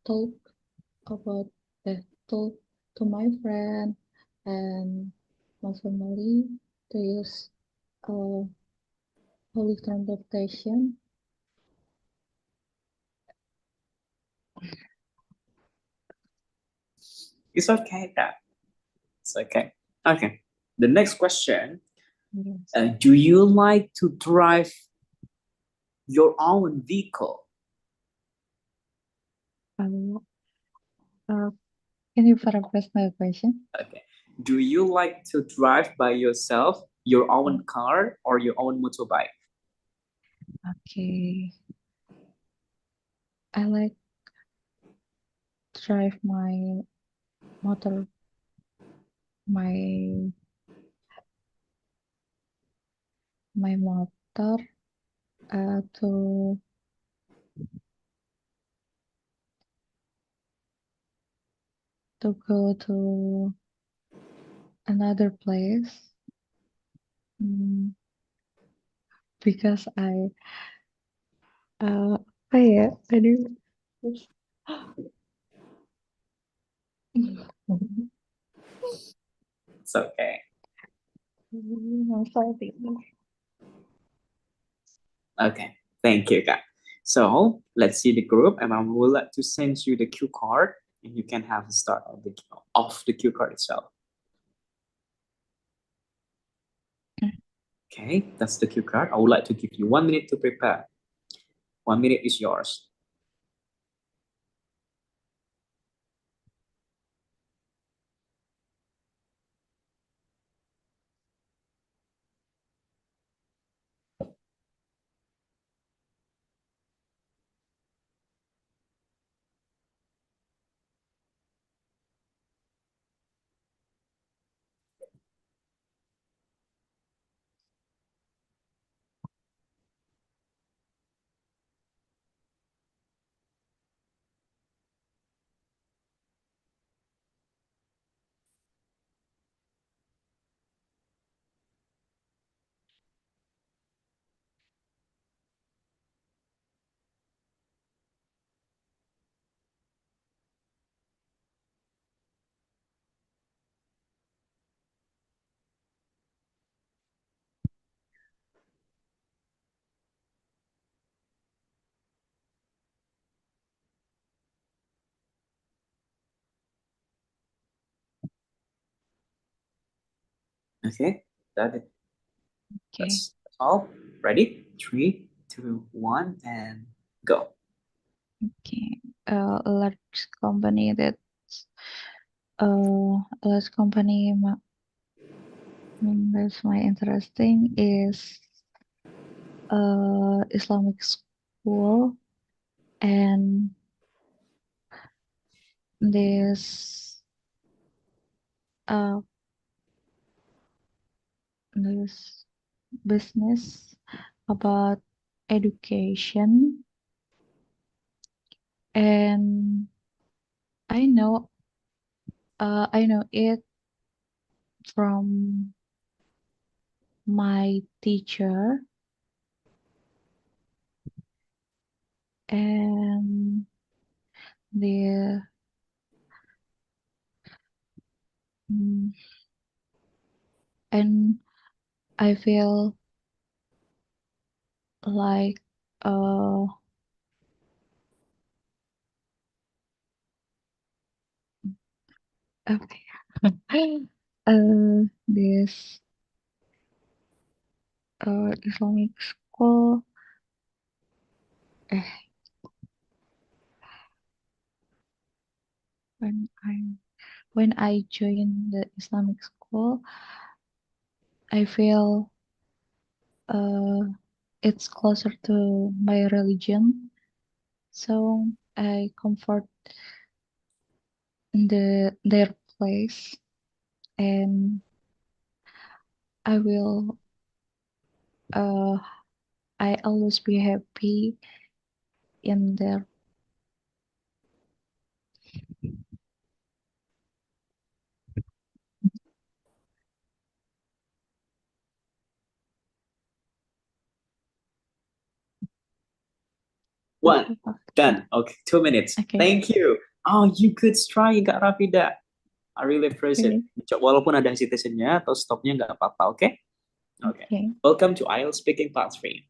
talk about talk to my friend and my family to use public transportation. It's okay, Kak. It's okay. Okay. The next question. Yes. Do you like to drive your own vehicle? Can you paraphrase my question? Okay. Do you like to drive by yourself, your own car, or your own motorbike? Okay. I like drive my motor, my motor to go to another place because I yeah, I do. It's okay. I'm sorry. Okay. Thank you, Kak. So let's see the group, and I would like to send you the cue card, and you can have a start of the cue card itself. Okay, that's the cue card. I would like to give you 1 minute to prepare. 1 minute is yours. Okay, that Okay. that's all. Ready? 3, 2, 1, and go. Okay. A large company that's my interesting is Islamic school and this this business about education, and I know it from my teacher, and the and I feel like okay. This Islamic school when I joined the Islamic school, I feel it's closer to my religion, so I comfort in their place, and I will I always be happy in there. One. Done. Okay, 2 minutes. Okay. Thank you. Oh, you could try, Kak Rafida. I really appreciate it. Walaupun ada hesitation-nya atau stopnya nggak apa-apa, oke? Okay. Welcome to IELTS Speaking Part 3.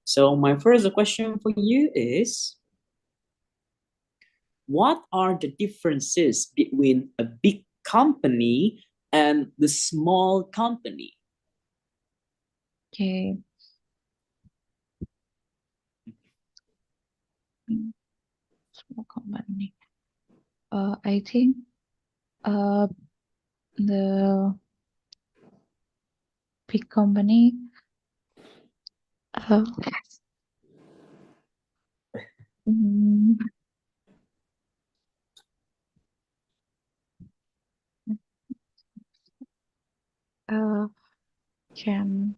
So my first question for you is, what are the differences between a big company and the small company? Okay. Small company. I think the big company mm, can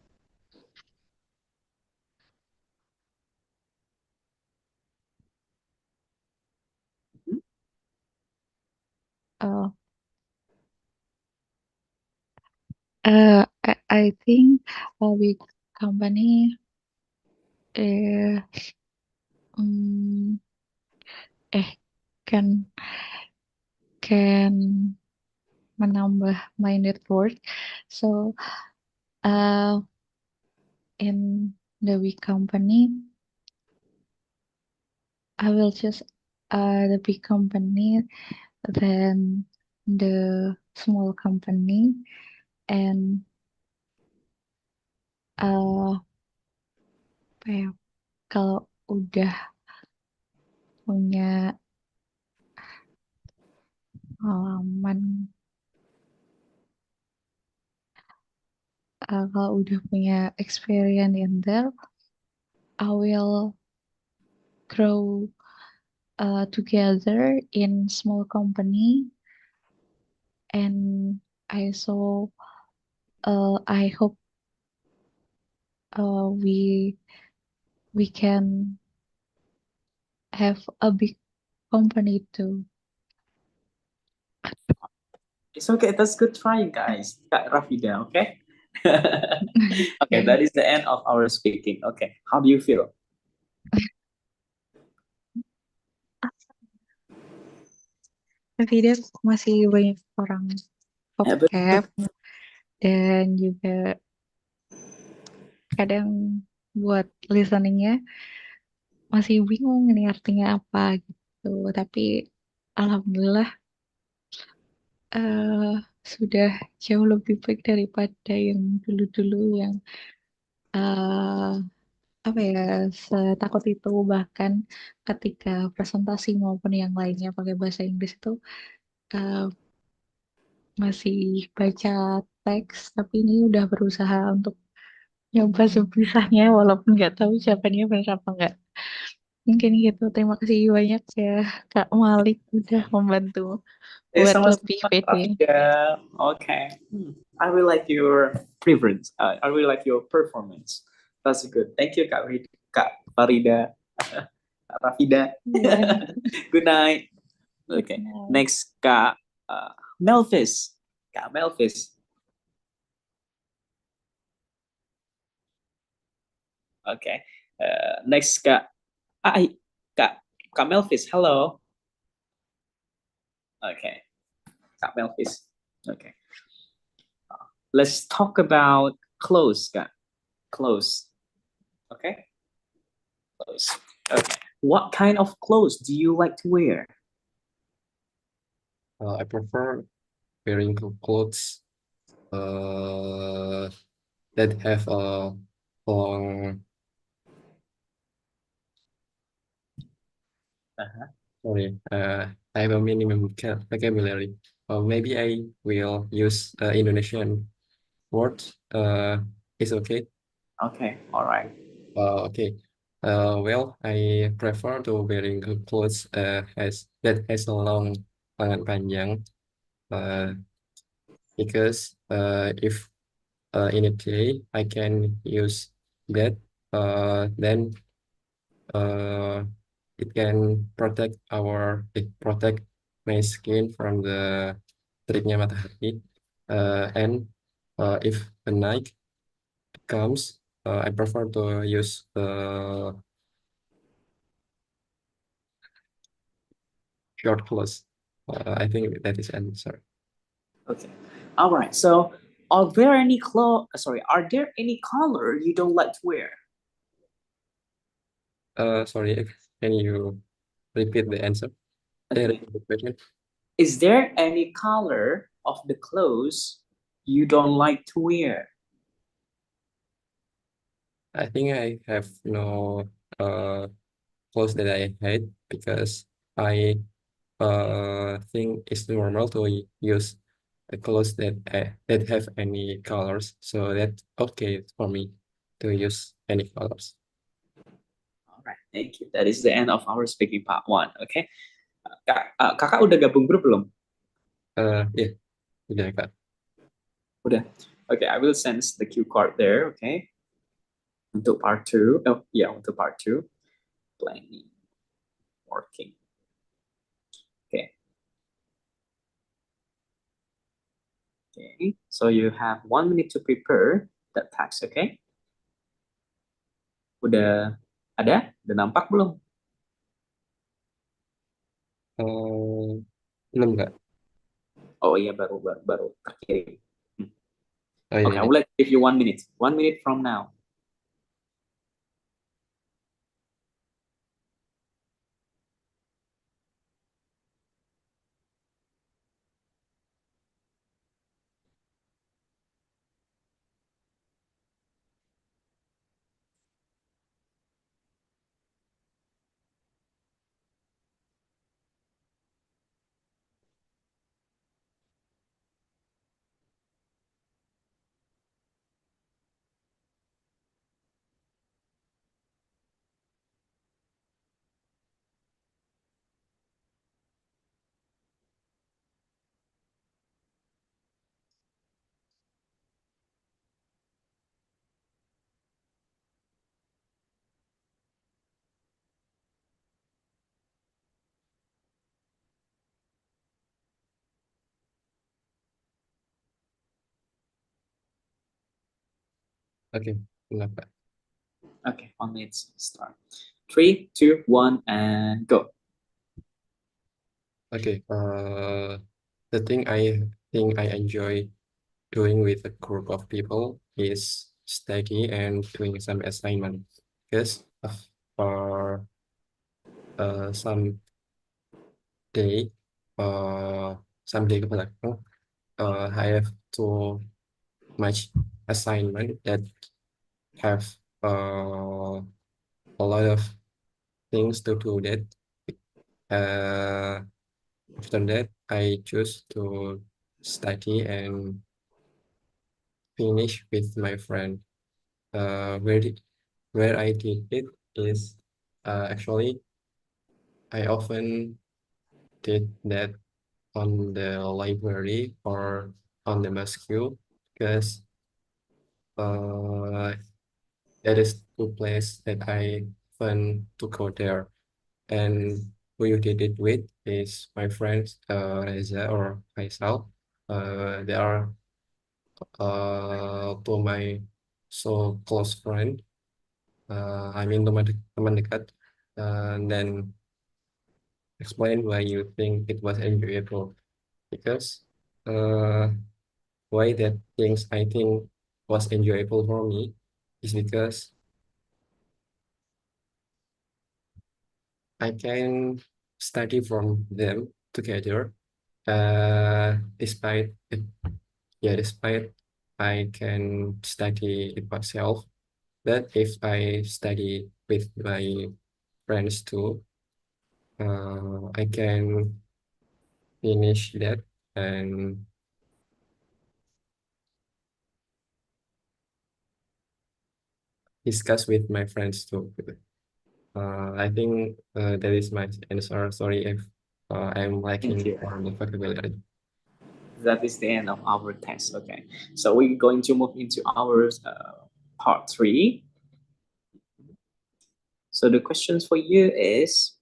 I think a big company um, can menambah my net worth. So in the big company, I will choose the big company than the small company, and apa ya, kalau udah punya pengalaman, kalau udah punya experience in there, I will grow together in small company, and I hope we can have a big company too. It's okay. That's good trying, guys. Kak Rafida, okay? Okay, that is the end of our speaking. Okay, how do you feel? Rafida masih banyak orang BOOTCAMP dan juga kadang buat listeningnya masih bingung ini artinya apa gitu. Tapi alhamdulillah sudah jauh lebih baik daripada yang dulu-dulu yang apa ya, setakut itu, bahkan ketika presentasi maupun yang lainnya pakai bahasa Inggris itu masih baca teks, tapi ini udah berusaha untuk nyoba sebisanya walaupun nggak tahu jawabannya benar apa enggak. Mungkin gitu. Terima kasih banyak ya Kak Malik udah membantu buat lebih pede. Yeah. Okay. I really like your preference. I really like your performance. That's good. Thank you, Kak Farida. Rafida. Good night. Okay. Next, Kak Melvis. Kak Melvis. Okay. Next, Kak Melvis. Hello. Okay. Kak Melvis. Okay. Let's talk about clothes, Kak. Clothes. Okay. Clothes. Okay. What kind of clothes do you like to wear? I prefer wearing clothes that have a long. Sorry, I have a minimum vocabulary. Or maybe I will use Indonesian word. Is okay. Okay, all right. Okay. Well, I prefer to wearing clothes has a long lengan panjang. Because if in a day I can use that, then it can protect my skin from the teriknya matahari. And if the night comes, I prefer to use short clothes. I think that is answer. Okay. All right. So, are there any are there any color you don't like to wear? Sorry, can you repeat the answer? Repeat the question. Is there any color of the clothes you don't like to wear? I think I have no clothes that I hate because I think it's normal to use the clothes that have any colors, so that's okay for me to use any colors. All right, thank you. That is the end of our speaking part 1. Okay. Kakak udah gabung grup belum? Yeah, udah Kak. Udah. Okay, I will send the cue card there. Okay. Untuk part 2. Oh, yeah, untuk part 2. Planning. Working. Okay. Okay. So you have 1 minute to prepare that text. Okay. Udah ada? Udah nampak belum? Belum Kak. Oh iya, baru terkirim. Oh, iya, Okay, I iya. will give you 1 minute. 1 minute from now. Okay, benar Kak. Okay, 1 minute start. 3, 2, 1, and go. Okay, the thing I think I enjoy doing with a group of people is study and doing some assignment. Because for some day, someday ke belakang, I have too much assignment that have a lot of things to do that. After that, I choose to study and finish with my friend. Where I did it is actually I often did that on the library or on the mosque because that is two place that I fun to go there. And who you did it with is my friends Reza or Faisal. They are to my so close friend. I mean teman dekat. And then explain why you think it was enjoyable. Because why that things I think was enjoyable for me is because I can study from them together. Despite I can study it myself, but if I study with my friends too, I can finish that and discuss with my friends too. I think that is my answer. Sorry if I'm lacking you. on the vocabulary. That is the end of our test. Okay, so we're going to move into our part 3. So the questions for you is,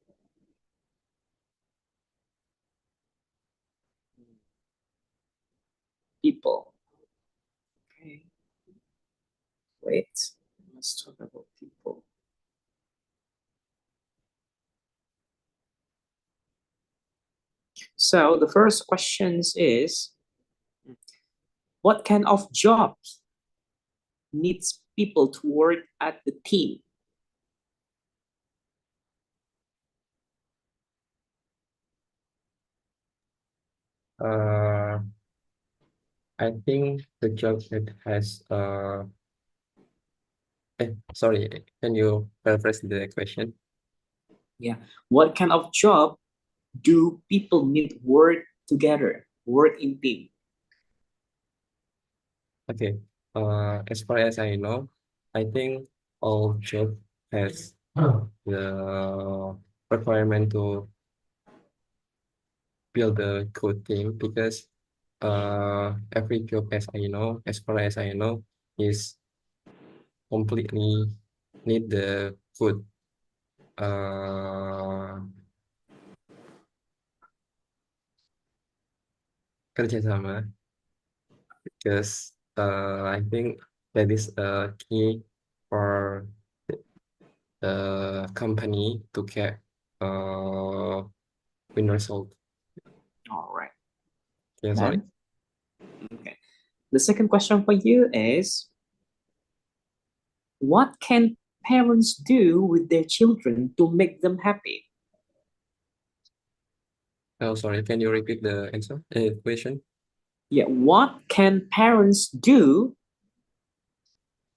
people. Okay, wait, let's talk about people. So the first questions is, what kind of jobs needs people to work at the team? I think the job that has sorry, can you paraphrase the question? Yeah, what kind of job do people need work together, work in team? Okay. As far as I know, I think all job has the requirement to build a good team because every job as far as I know, is completely need the good kerjasama because I think that is a key for the company to get win result. All right. Yeah, sorry. Okay. The second question for you is, what can parents do with their children to make them happy? Oh, sorry. Can you repeat the answer? Question? Yeah, what can parents do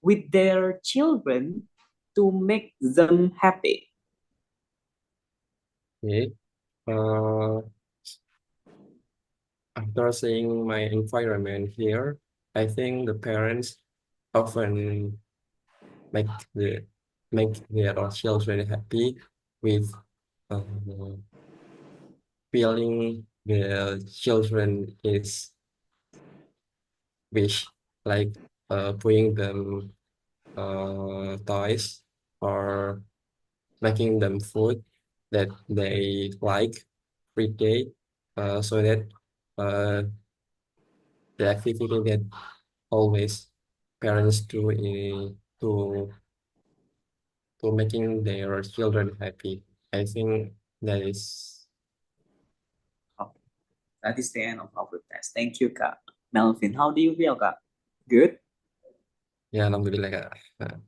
with their children to make them happy? Okay. After seeing my environment here, I think the parents often make their children happy with feeling the children is wish, like buying them toys or making them food that they like every day, so that the activity that always parents do to making their children happy. I think that is. Okay. That is the end of our test. Thank you, Kak. Melvin, how do you feel, Kak? Good? Yeah, alhamdulillah, Kak.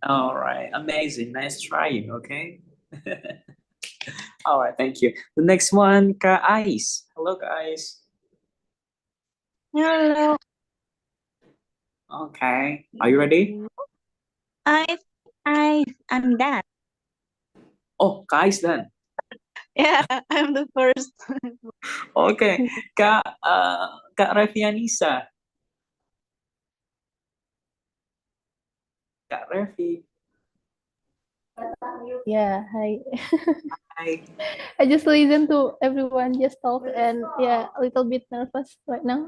All right, amazing. Nice trying, okay? All right, thank you. The next one, Kak Ais. Hello, guys. Hello. Okay, are you ready? I'm done. Oh, Kak Ais done. Yeah, I'm the first. Okay, Kak Revianisa. Kak Revi. Yeah, hi. Hi. I just listen to everyone just talk and yeah, a little bit nervous right now.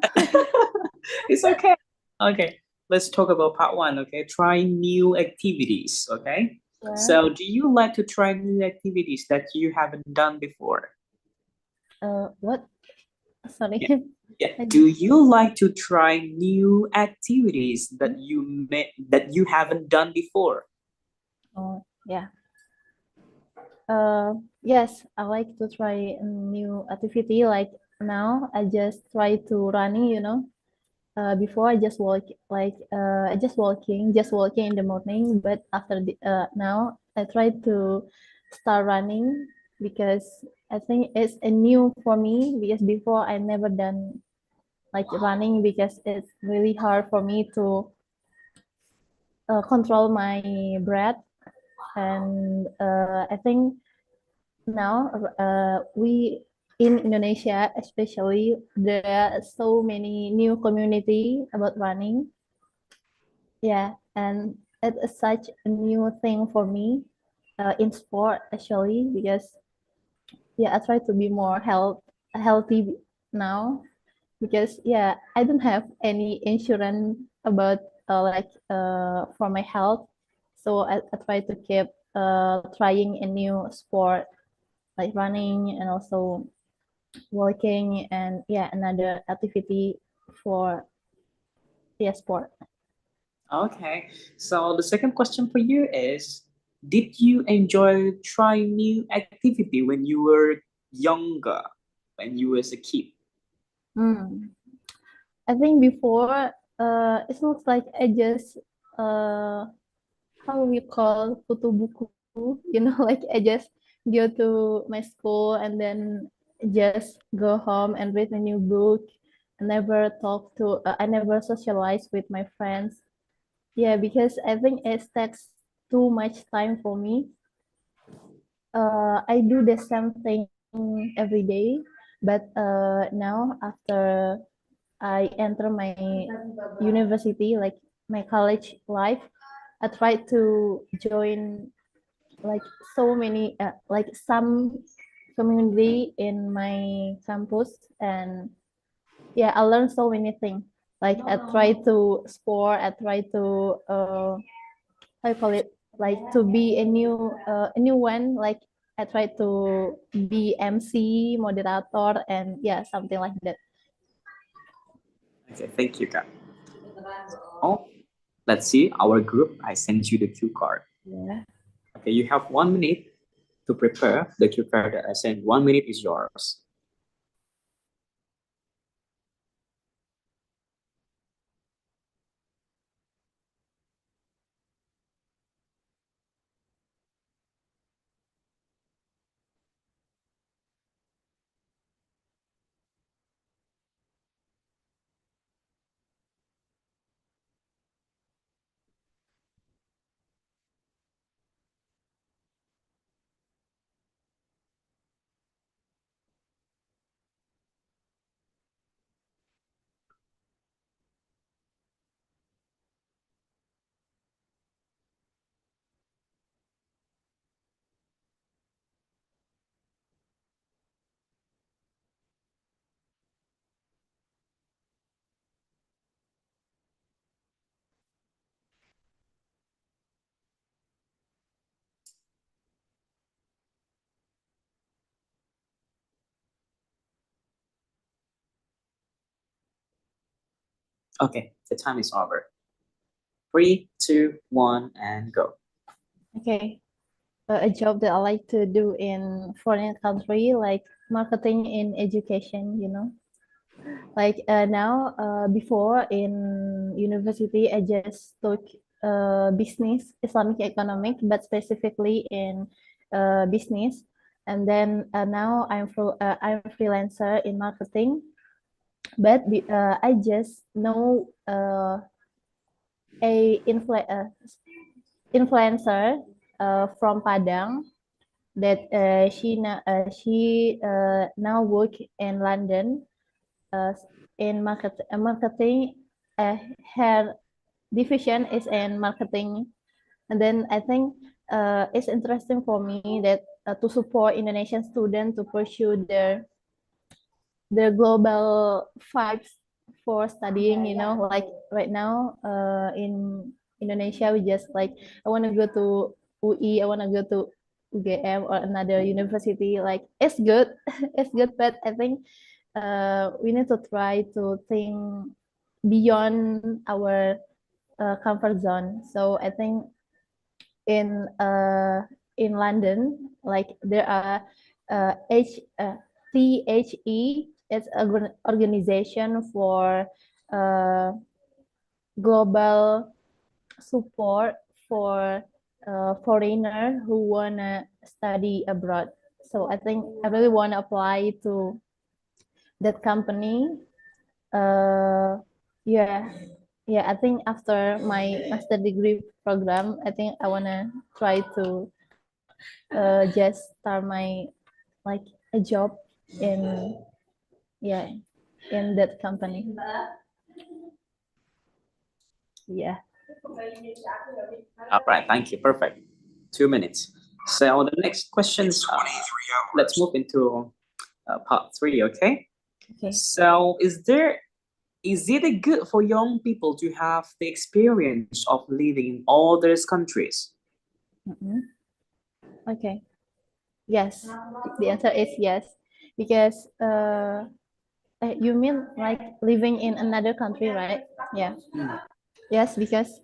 It's okay. Okay, let's talk about part 1, okay? Try new activities, okay? Yeah. So, do you like to try new activities that you haven't done before? What? Sorry. Yeah. Do you like to try new activities that you haven't done before? Oh, yeah. Yes, I like to try a new activity. Like now, I just try to running. Before I just walk I just walking in the morning. But after now, I try to start running because I think it's a new for me because before I never done like running because it's really hard for me to control my breath. And I think now we in Indonesia, especially, there are so many new community about running. Yeah, and it is such a new thing for me in sport actually, because yeah, I try to be more healthy now, because yeah, I don't have any insurance about for my health, so I try to keep trying a new sport like running and also walking and yeah, another activity for yeah, sport. Okay. So the second question for you is, did you enjoy trying new activity when you were younger, when you was a kid? I think before it looks like I just how we call kutu buku, like I just go to my school and then just go home and read a new book. I never socialize with my friends. Yeah, because I think it takes too much time for me. I do the same thing every day, but now after I enter my university, like my college life, I try to join like so many like some community in my campus, and yeah, I learned so many things. Like I try to sport, I try to how you call it, like to be a new one, like I try to be MC moderator and yeah, something like that. Okay, thank you, Kak. Oh, let's see our group. I sent you the cue card. Yeah. Okay, you have 1 minute to prepare the cue card that I sent. 1 minute is yours. Okay, the time is over. 3, 2, 1, and go. Okay. A job that I like to do in foreign country, like marketing in education, Like now, before in university, I just took business, Islamic economic, but specifically in business. And then now I'm a freelancer in marketing, but I just know influencer from Padang that she now work in London in marketing. Her division is in marketing, and then I think it's interesting for me that to support Indonesian students to pursue their global vibes for studying. Like right now in Indonesia, we just like I want to go to UI, I want to go to UGM or another university. Like it's good, it's good, but I think we need to try to think beyond our comfort zone. So I think in London, like there are THE. It's an organization for uh, global support for foreigner who wanna study abroad. So I think I really wanna apply to that company. Yeah, yeah. I think after my master degree program, I think I wanna try to just start my like a job in yeah in that company. Yeah. All right, thank you. Perfect. 2 minutes. So the next questions, let's move into part three, okay? Okay. So is it good for young people to have the experience of living in all these countries? Okay. Yes. The answer is yes, because you mean like living in another country, right? Yeah. Yes, because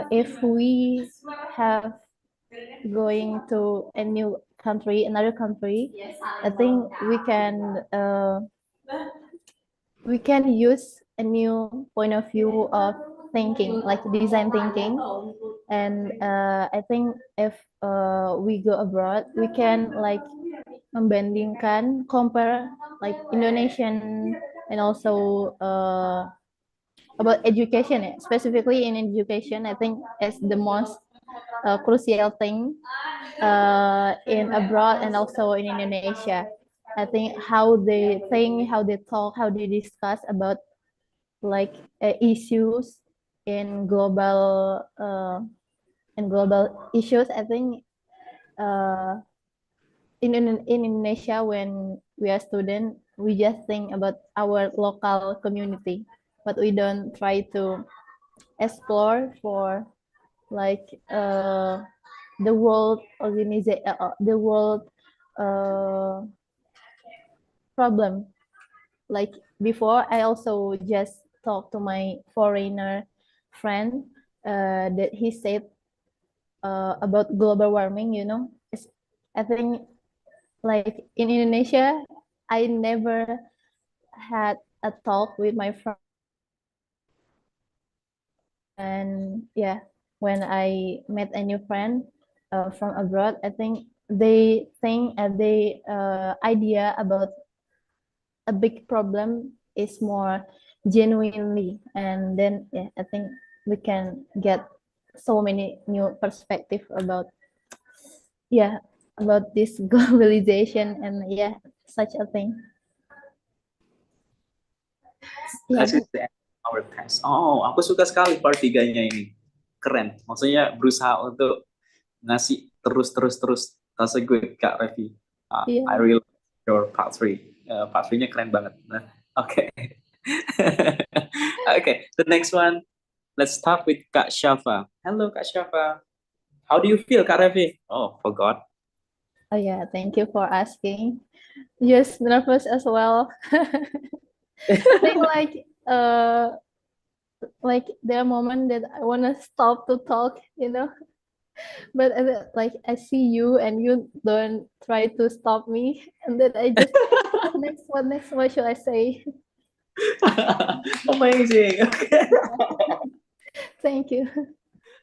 if we have going to a new country, another country, I think we can use a new point of view of thinking, like design thinking. And I think if we go abroad, we can like membandingkan, compare like Indonesian and also about education, specifically in education. I think it's the most crucial thing in abroad and also in Indonesia. I think how they think, how they talk, how they discuss about like issues in global issues. I think in Indonesia, when we are student, we just think about our local community, but we don't try to explore for like the world organization, the world uh, problem. Like before, I also just talked to my foreigner friend that he said about global warming. I think like in Indonesia, I never had a talk with my friend. And yeah, when I met a new friend from abroad, I think they think they idea about a big problem is more genuinely, and then yeah, I think we can get so many new perspective about about this globalization and such a thing. This is the end of our test. Oh, aku suka sekali part 3-nya ini. Keren. Maksudnya berusaha untuk ngasih terus. That's a good, Kak Revi. I really like your part 3. Part 3-nya keren banget. Okay. Okay, the next one. Let's start with Kak Shafa. Hello, Kak Shafa. How do you feel, Kak Revi? Oh, forgot. Oh yeah, thank you for asking. Just nervous as well. I think like there are moments that I want to stop to talk, but like I see you and you don't try to stop me, and then I just what should I say? Amazing. Okay. Thank you.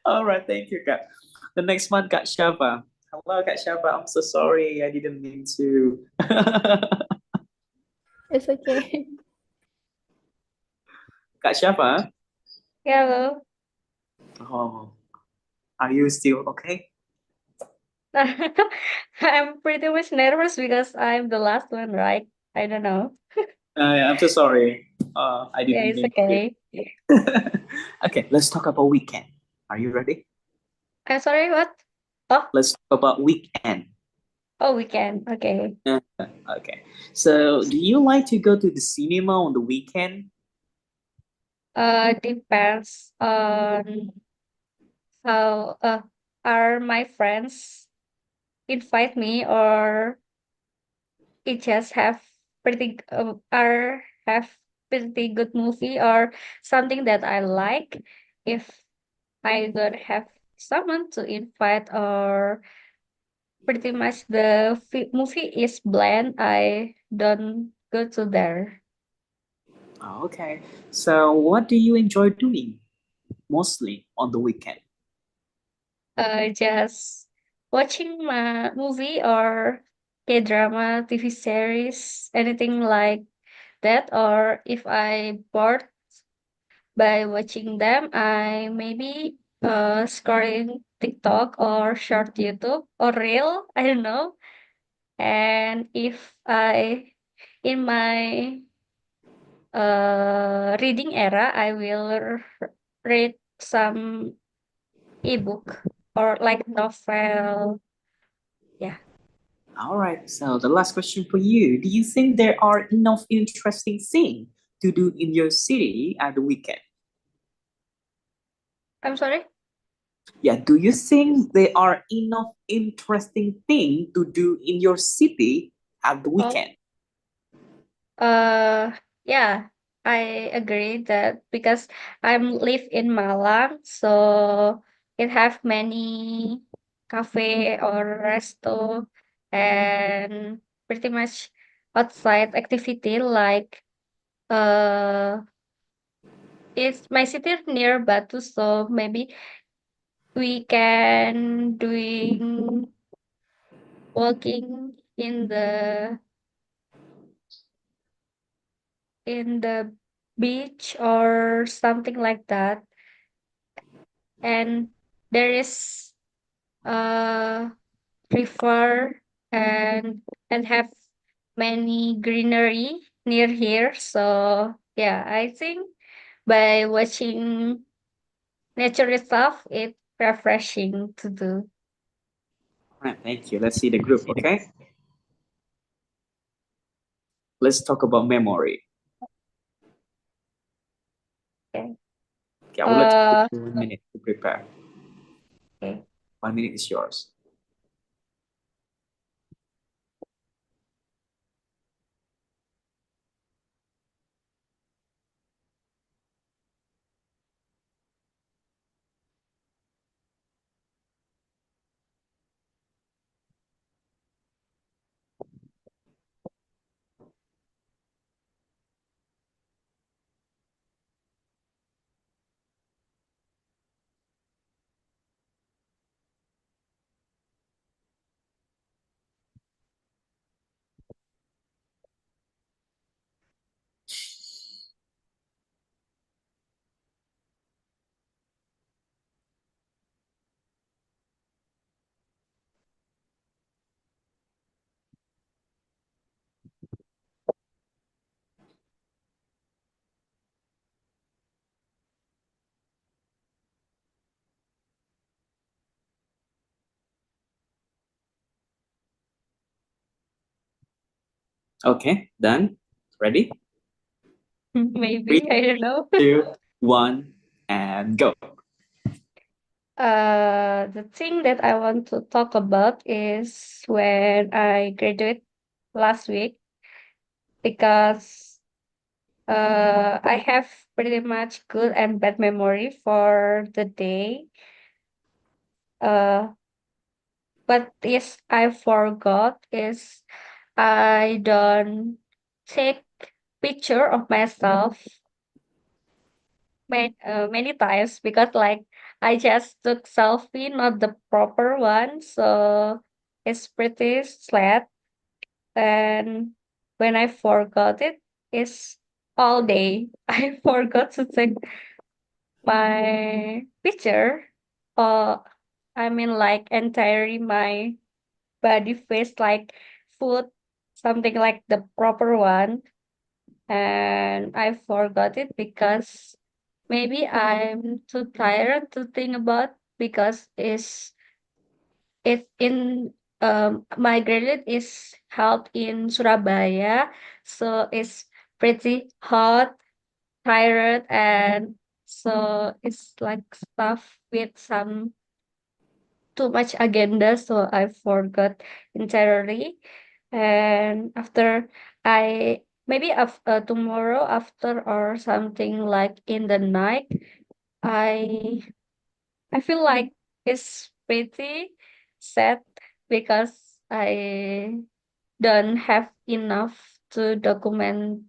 All right, thank you, Kak. The next one, Kak Shafa. Hello, Kak Shafa. I'm so sorry. I didn't mean to. It's okay. Kak Shafa? Hello. Oh, are you still okay? I'm pretty much nervous because I'm the last one, right? I don't know. I'm so sorry. I Yeah, didn't it's mean okay. to. Okay, let's talk about weekend. Are you ready? I'm sorry, what? Oh, Let's talk about weekend. we can. Okay. Okay. So, do you like to go to the cinema on the weekend? Depends on how are my friends invite me, or it just have pretty good movie or something that I like. If I don't have someone to invite, or pretty much the movie is bland, I don't go to there. Oh, okay. So, what do you enjoy doing mostly on the weekend? Just watching my movie or K-drama, TV series, anything like that. Or if I bored by watching them, I maybe scrolling TikTok or short YouTube or reel. I don't know. And if I in my reading era, I will read some ebook or like novel. Yeah. All right. So the last question for you: do you think there are enough interesting things to do in your city at the weekend? I'm sorry. Yeah. Do you think there are enough interesting things to do in your city at the Oh, weekend? yeah, I agree that because I'm live in Malang, so it have many cafe or resto and pretty much outside activity like uh it's my city near Batu, so maybe we can doing walking in the beach or something like that. And there is a river and have many greenery near here. So yeah, I think by watching nature itself, it's refreshing to do. All right. Thank you. Let's see the group. Okay. Let's talk about memory. Okay. Okay. I will let you Uh, take 1 minute to prepare. okay. 1 minute is yours. Okay. Done. Ready? Maybe, I don't know. 2, 1, and go. The thing that I want to talk about is when I graduate last week because I have pretty much good and bad memory for the day. Uh, but is I forgot is I don't take picture of myself many times because like I just took selfie, not the proper one, so it's pretty sad. And when I forgot it, it's all day. I forgot to take my picture. Uh, I mean, like entirely my body face, like foot, something like the proper one. And I forgot it because maybe I'm too tired to think about because it's in my graduate is held in Surabaya, so it's pretty hot, tired, and so it's like stuff with some too much agenda, so I forgot entirely. And after I maybe tomorrow after or something like in the night, I I feel like it's pretty sad because I don't have enough to document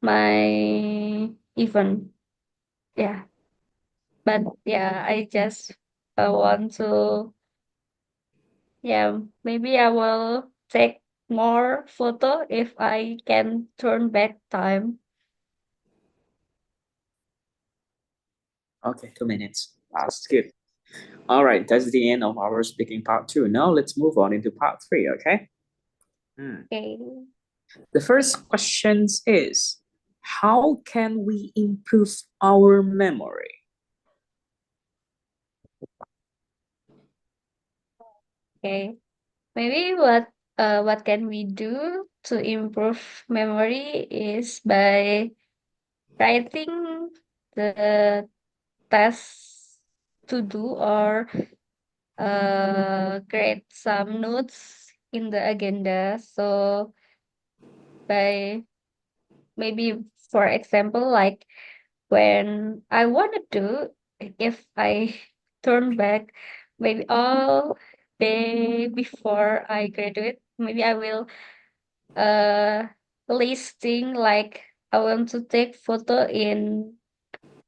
my event. Yeah, but yeah, I just want to, yeah, maybe I will take more photo if I can turn back time. Okay. 2 minutes. That's good. All right, that's the end of our speaking part 2. Now let's move on into part 3, okay? Okay. The first question is, how can we improve our memory? Okay. Maybe what can we do to improve memory is by writing the tasks to do, or create some notes in the agenda. So by maybe, for example, like when I wanted to, if I turn back maybe all day before I graduate, maybe I will listing like I want to take photo in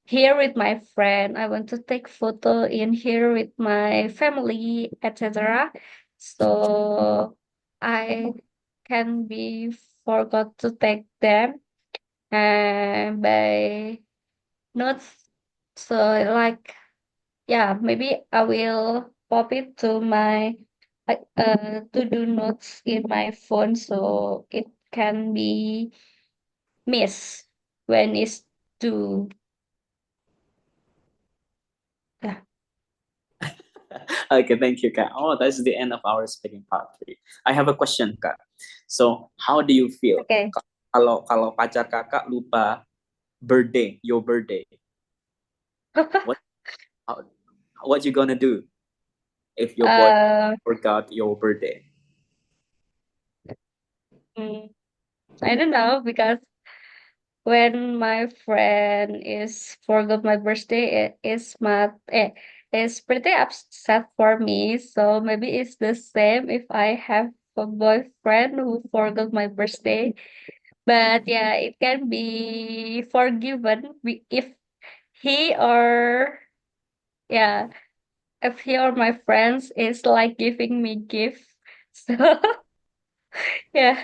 here with my friend, I want to take photo in here with my family, etc. So I can be forgot to take them, and by notes. So like, yeah, maybe I will pop it to my to do notes in my phone, so it can be missed when it's due. Yeah. Okay, thank you, Kak. Oh, that's the end of our speaking part 3. I have a question, Kak. So, how do you feel Okay. kalau pacar kakak lupa your birthday? What how, what you gonna do if your boy forgot your birthday? I don't know, because when my friend is forgot my birthday, it's pretty upset for me. So maybe it's the same if I have a boyfriend who forgot my birthday. But yeah, it can be forgiven if he or yeah, if he or my friends is like giving me gift. So yeah,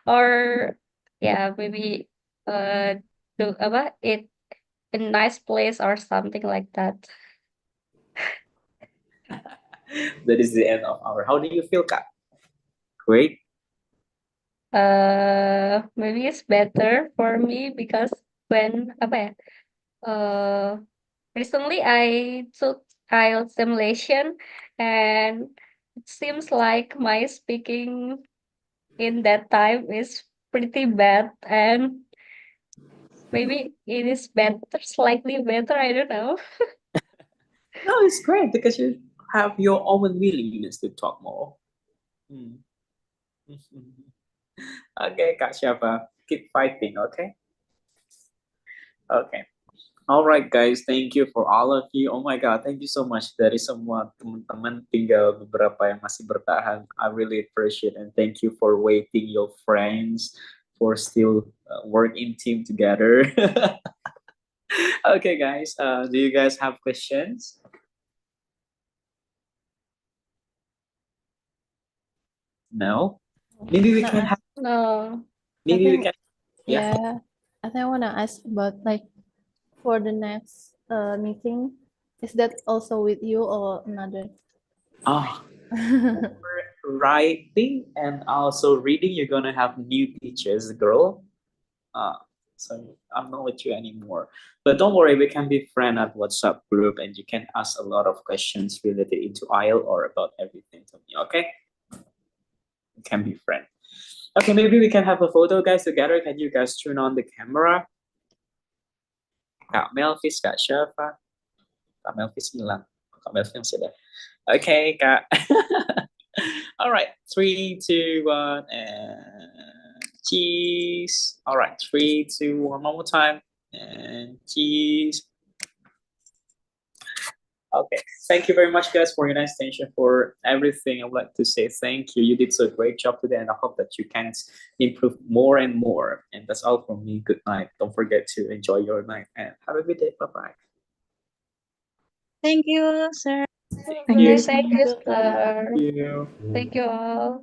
or yeah, maybe do apa it a nice place or something like that. That is the end of our. How do you feel, Kak? Great. Maybe it's better for me because when apa ya, recently I took IELTS simulation, and it seems like my speaking in that time is pretty bad, and maybe it is better, slightly better. I don't know. No, it's great because you have your own willingness to talk more. Okay, Kak Shafa, keep fighting, okay? Okay. All right, guys. Thank you for all of you. Oh my God, thank you so much dari semua teman-teman. Tinggal beberapa yang masih bertahan. I really appreciate and thank you for waiting your friends for still work in team together. Okay, guys. Do you guys have questions? No. Maybe we can have. No. Maybe we can. Yeah, I think I want to ask about like for the next meeting, is that also with you or another? Oh, for writing and also reading, you're gonna have new teachers, girl. So I'm not with you anymore. But don't worry, we can be friend at WhatsApp group, and you can ask a lot of questions related into IELTS or about everything to me. Okay, we can be friend. Okay, maybe we can have a photo, guys, together. Can you guys turn on the camera? Kak Melvis, Kak Syafa. Kak Melvis hilang. Kak Melvis masih ada. Okay, Kak. All right, 3, 2, 1, and cheese. All right, 3, 2, 1, one more time, and cheese. Okay, thank you very much, guys, for your nice attention, for everything. I would like to say thank you. You did such a great job today, and I hope that you can improve more and more. And that's all from me. Good night. Don't forget to enjoy your night, and have a good day. Bye-bye. Thank you, sir. Thank you. Thank you, sir. Thank you. Thank you all.